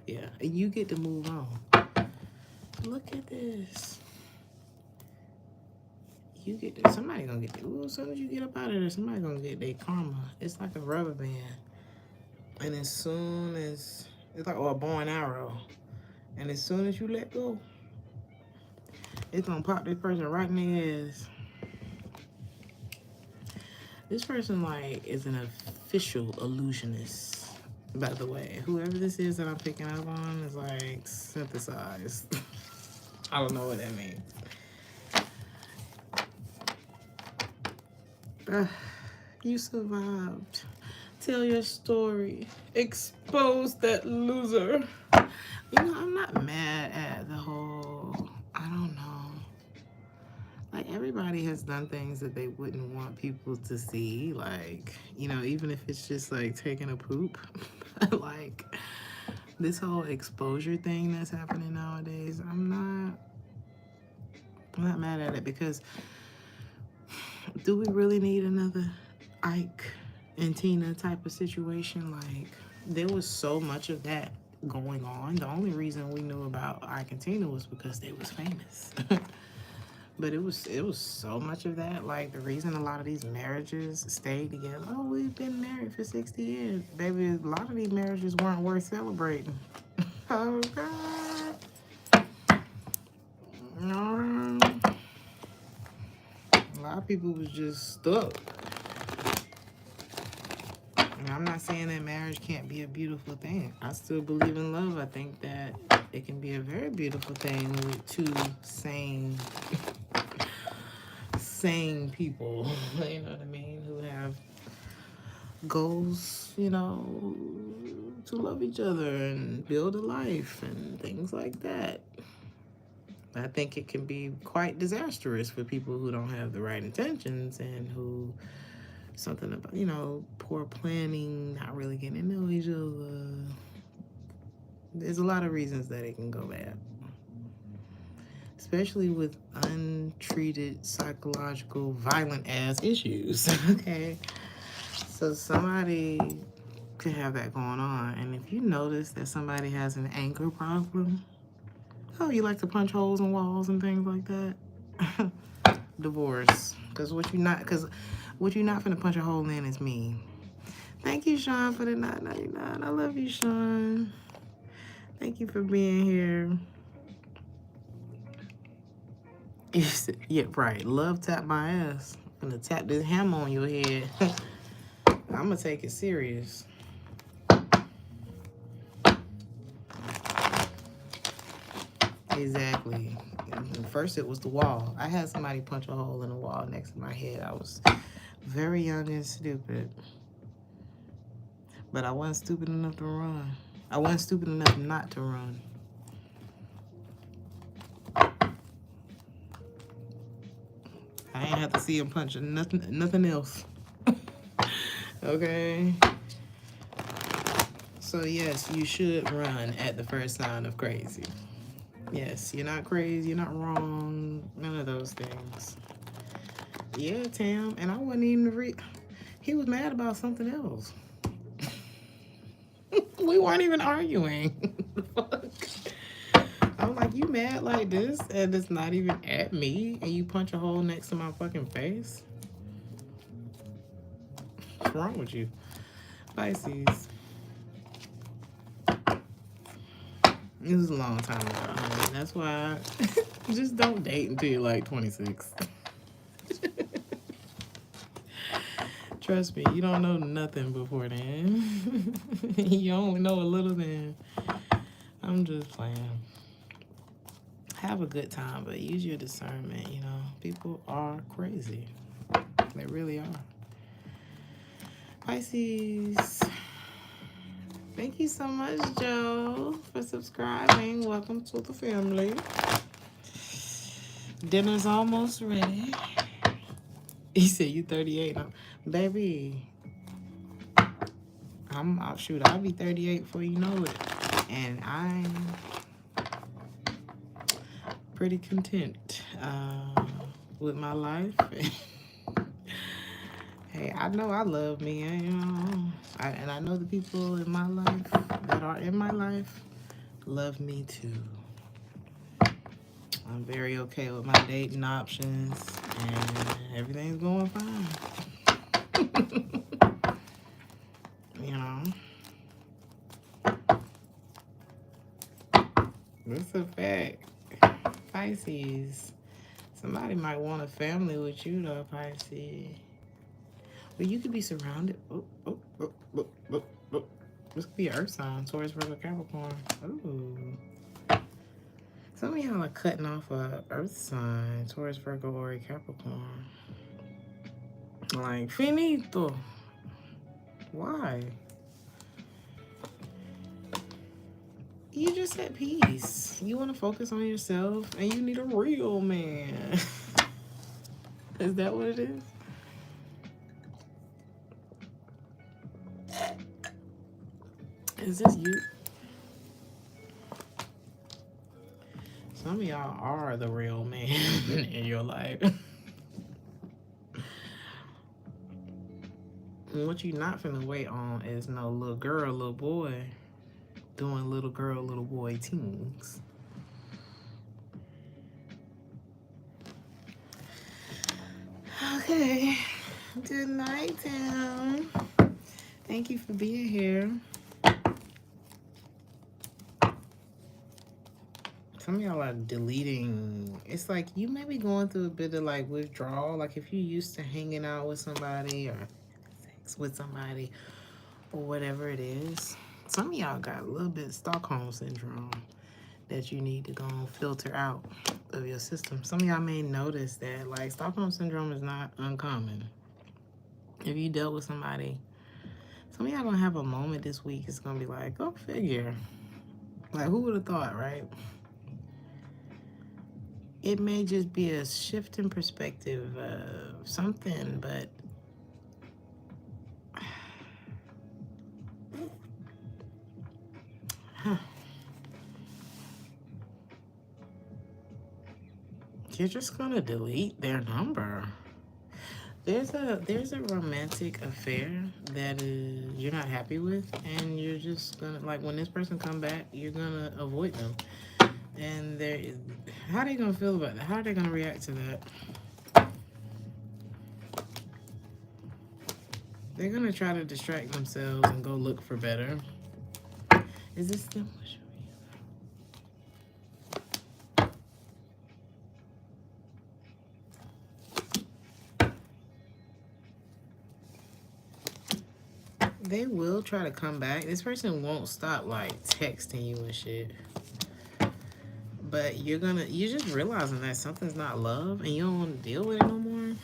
yeah, you get to move on. Look at this. You get to, somebody gonna get the, as soon as you get up out of there, somebody gonna get their karma. It's like a rubber band. And as soon as, it's like, or a bow and arrow. And as soon as you let go, it's gonna pop this person right in the ass. This person, like, is an official illusionist, by the way. Whoever this is that I'm picking up on is, like, synthesized. I don't know what that means. You survived. Tell your story. Expose that loser. You know, I'm not mad at the whole, I don't know. Like, everybody has done things that they wouldn't want people to see. Like, you know, even if it's just, like, taking a poop. Like, this whole exposure thing that's happening nowadays, I'm not mad at it because do we really need another Ike and Tina type of situation? Like, there was so much of that going on. The only reason we knew about Ike and Tina was because they was famous. But it was so much of that. Like, the reason a lot of these marriages stayed together, oh, we've been married for 60 years. Baby, a lot of these marriages weren't worth celebrating. Oh, God. A lot of people was just stuck. And I'm not saying that marriage can't be a beautiful thing. I still believe in love. I think that it can be a very beautiful thing with two sane people, you know what I mean, who have goals, you know, to love each other and build a life and things like that. I think it can be quite disastrous for people who don't have the right intentions and who something about, you know, poor planning, not really getting to know each other. There's a lot of reasons that it can go bad. Especially with untreated psychological violent ass issues. Okay. So somebody could have that going on. And if you notice that somebody has an anger problem, oh, you like to punch holes in walls and things like that? Divorce. Because what you're not finna punch a hole in is me. Thank you, Sean, for the $9.99. I love you, Sean. Thank you for being here. Yeah, right. Love tap my ass. I'm gonna tap this hammer on your head. I'm gonna take it serious. Exactly. First it was the wall. I had somebody punch a hole in the wall next to my head. I was very young and stupid. But I wasn't stupid enough to run. I wasn't stupid enough not to run. I ain't have to see him punch nothing else. Okay? So yes, you should run at the first sign of crazy. Yes, you're not crazy, you're not wrong, none of those things. Yeah, Tam. And I wasn't even he was mad about something else. We weren't even arguing. Fuck. I'm like, you mad like this and it's not even at me and you punch a hole next to my fucking face? What's wrong with you? Pisces. It was a long time ago. And that's why I just don't date until you're like 26. Trust me, you don't know nothing before then. You only know a little then. I'm just playing. Have a good time, but use your discernment, you know. People are crazy. They really are. Pisces. Thank you so much, Joe, for subscribing. Welcome to the family. Dinner's almost ready. He said you 38. Baby, I'll be 38 before you know it. And I'm pretty content with my life. Hey, I know I love me, you know. And I know the people in my life that are in my life love me too. I'm very okay with my dating options, and everything's going fine. You know, it's a fact. Pisces. Somebody might want a family with you, though, Pisces. But you could be surrounded. This could be an Earth sign, Taurus, Virgo, Capricorn. Ooh. Some of y'all are cutting off a Earth sign, Taurus, Virgo, or a Capricorn. Like, finito. Why? You just at peace. You want to focus on yourself, and you need a real man. Is that what it is? Is this you? Some of y'all are the real man in your life. And what you not finna wait on is no little girl, little boy doing little girl, little boy things. Okay. Good night, Tim. Thank you for being here. Some of y'all are deleting. It's like you may be going through a bit of like withdrawal. Like if you used to hanging out with somebody or sex with somebody or whatever it is. Some of y'all got a little bit of Stockholm syndrome that you need to go and filter out of your system. Some of y'all may notice that like Stockholm syndrome is not uncommon. If you dealt with somebody, some of y'all gonna have a moment this week. It's gonna be like, go figure. Like who would have thought, right? It may just be a shift in perspective of something, but you're just gonna delete their number. There's a romantic affair that you're not happy with, and you're just gonna like when this person come back, you're gonna avoid them. And how are they gonna feel about that? How are they gonna react to that? They're gonna try to distract themselves and go look for better. Is this them? They will try to come back. This person won't stop like texting you and shit. But you're just realizing that something's not love and you don't want to deal with it no more.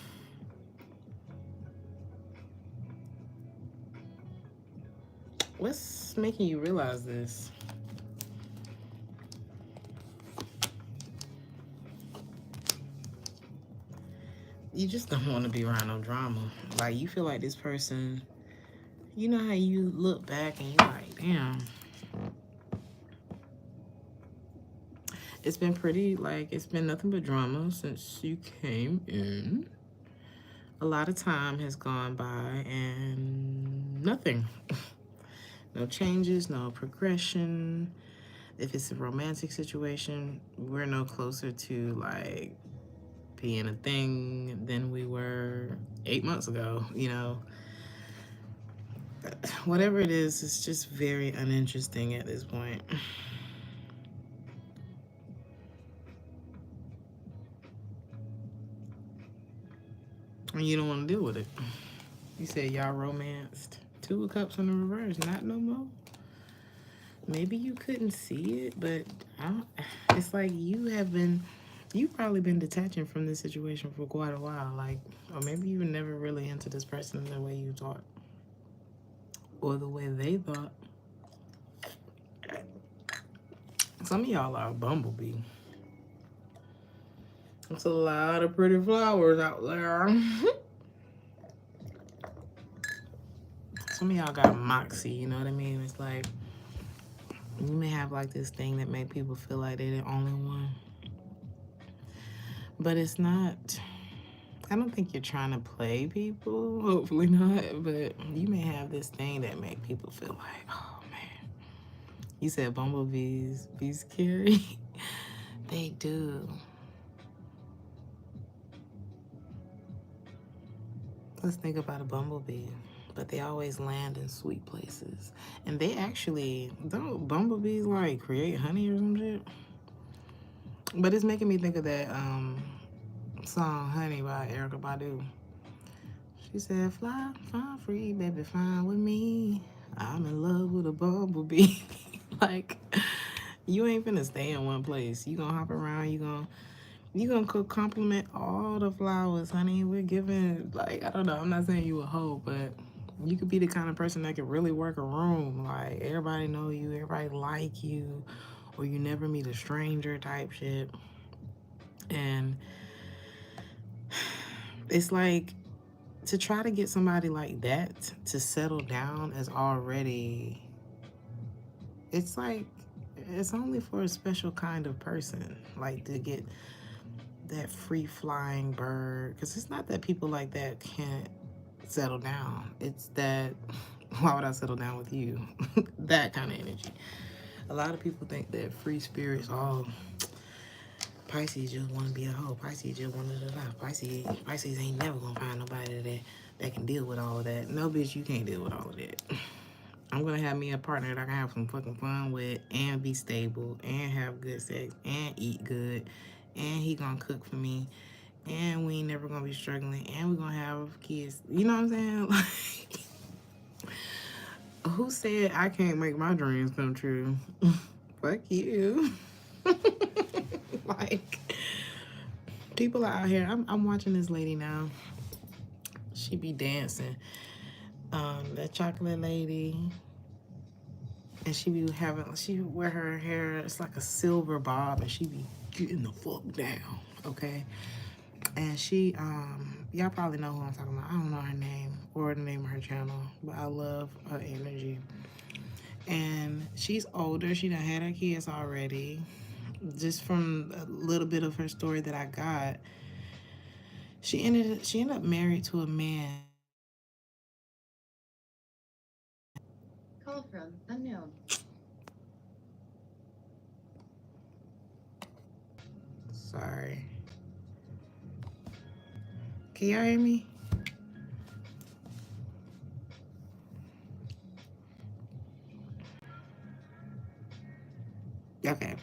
What's making you realize this? You just don't want to be around no drama. Like you feel like this person, you know how you look back and you're like, damn. It's been pretty, like, it's been nothing but drama since you came in. A lot of time has gone by and nothing. No changes, no progression. If it's a romantic situation, we're no closer to like being a thing than we were 8 months ago, you know. Whatever it is, it's just very uninteresting at this point. And you don't want to deal with it. You said y'all romanced. Two of Cups in the reverse, not no more. Maybe you couldn't see it, but it's like you've probably been detaching from this situation for quite a while. Like, or maybe you were never really into this person the way you thought, or the way they thought. Some of y'all are a bumblebee. It's a lot of pretty flowers out there. Some of y'all got moxie, you know what I mean? It's like you may have like this thing that make people feel like they're the only one. But it's not. I don't think you're trying to play people. Hopefully not. But you may have this thing that make people feel like, oh man. You said bumblebees be scary. They do. Let's think about a bumblebee. But they always land in sweet places. And they actually, don't bumblebees like create honey or some shit? But it's making me think of that song Honey by Erykah Badu. She said, fly free, baby, fly with me. I'm in love with a bumblebee. Like, you ain't finna stay in one place. You gonna hop around, you gonna compliment all the flowers, honey. We're giving, like, I don't know, I'm not saying you a hoe, but you could be the kind of person that could really work a room. Like, everybody know you, everybody like you, or you never meet a stranger type shit. And it's like, to try to get somebody like that to settle down is already, it's like, it's only for a special kind of person, like to get that free flying bird. Because it's not that people like that can't settle down, it's that, why would I settle down with you? That kind of energy. A lot of people think that free spirits, all Pisces just want to be a hoe. Pisces just want to live. Pisces ain't never gonna find nobody that can deal with all of that. No, bitch, you can't deal with all of that. I'm gonna have me a partner that I can have some fucking fun with, and be stable, and have good sex, and eat good, and he gonna cook for me, and we ain't never gonna be struggling, and we gonna have kids. You know what I'm saying? Like, who said I can't make my dreams come true? Fuck you. Like, people are out here. I'm watching this lady now. She be dancing. That chocolate lady. And she wear her hair, it's like a silver bob, and she be getting the fuck down, okay? And she, y'all probably know who I'm talking about. I don't know her name or the name of her channel, but I love her energy. And she's older. She done had her kids already. Just from a little bit of her story that I got, she ended up married to a man. Call from unknown. Sorry. Can y'all hear me? Okay.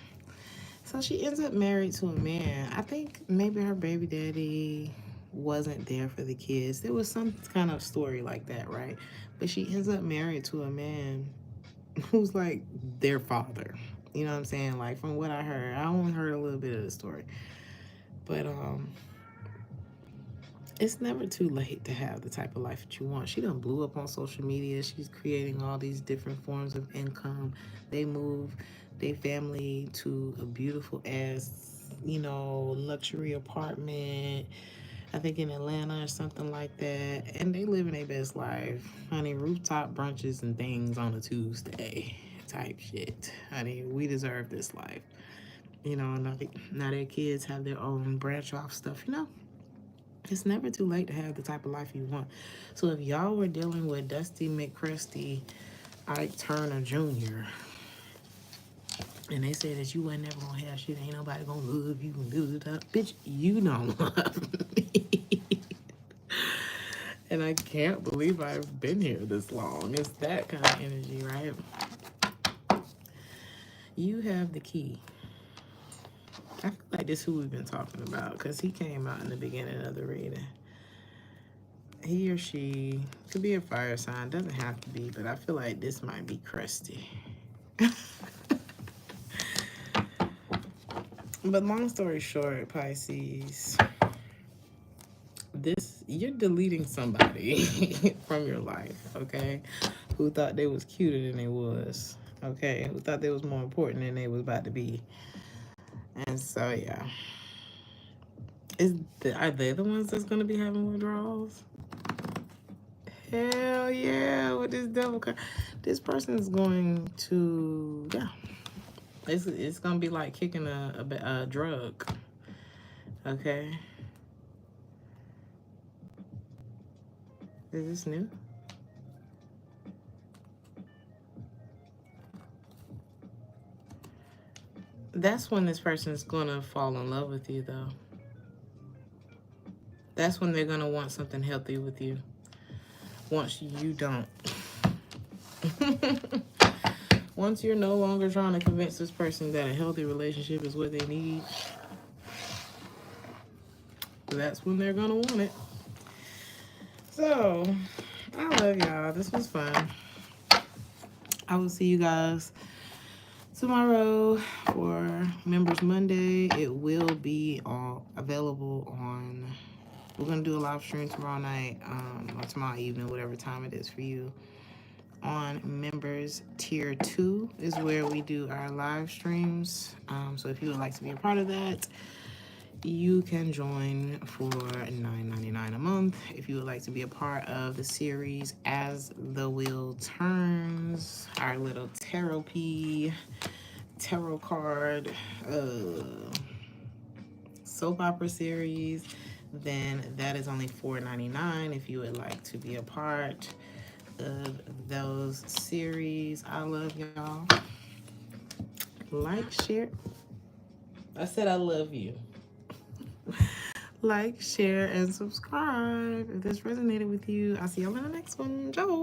So she ends up married to a man. I think maybe her baby daddy wasn't there for the kids. There was some kind of story like that, right? But she ends up married to a man who's like their father. You know what I'm saying? Like, from what I heard, I only heard a little bit of the story. But it's never too late to have the type of life that you want. She done blew up on social media. She's creating all these different forms of income. They move their family to a beautiful ass, luxury apartment, I think in Atlanta or something like that. And they living their best life. Honey, rooftop brunches and things on a Tuesday type shit. Honey, we deserve this life. Now their kids have their own branch off stuff, It's never too late to have the type of life you want. So if y'all were dealing with Dusty McCrusty, Ike Turner Jr., and they said that you wasn't never gonna have shit, ain't nobody gonna love you, bitch, you don't love me. And I can't believe I've been here this long. It's that kind of energy, right? You have the key. I feel like this is who we've been talking about, because he came out in the beginning of the reading. He or she could be a fire sign, doesn't have to be, but I feel like this might be crusty. But long story short, Pisces, you're deleting somebody from your life, okay? Who thought they was cuter than they was, okay? Who thought they was more important than they was about to be. And so, yeah. Are they the ones that's going to be having withdrawals? Hell yeah, with this devil card. This person is going to, yeah. It's going to be like kicking a drug, okay? Is this new? That's when this person is going to fall in love with you, though. That's when they're going to want something healthy with you. Once you don't. Once you're no longer trying to convince this person that a healthy relationship is what they need, that's when they're going to want it. So, I love y'all. This was fun. I will see you guys tomorrow for Members Monday. It will be available on... We're going to do a live stream tomorrow night, or tomorrow evening, whatever time it is for you. On Members Tier 2 is where we do our live streams. So if you would like to be a part of that, you can join for $9.99 a month. If you would like to be a part of the series As the Wheel Turns, our little tarot card soap opera series, then that is only $4.99 if you would like to be a part of those series. I love y'all. Like, share. I said I love you. Like, share, and subscribe if this resonated with you. I'll see y'all in the next one. Ciao.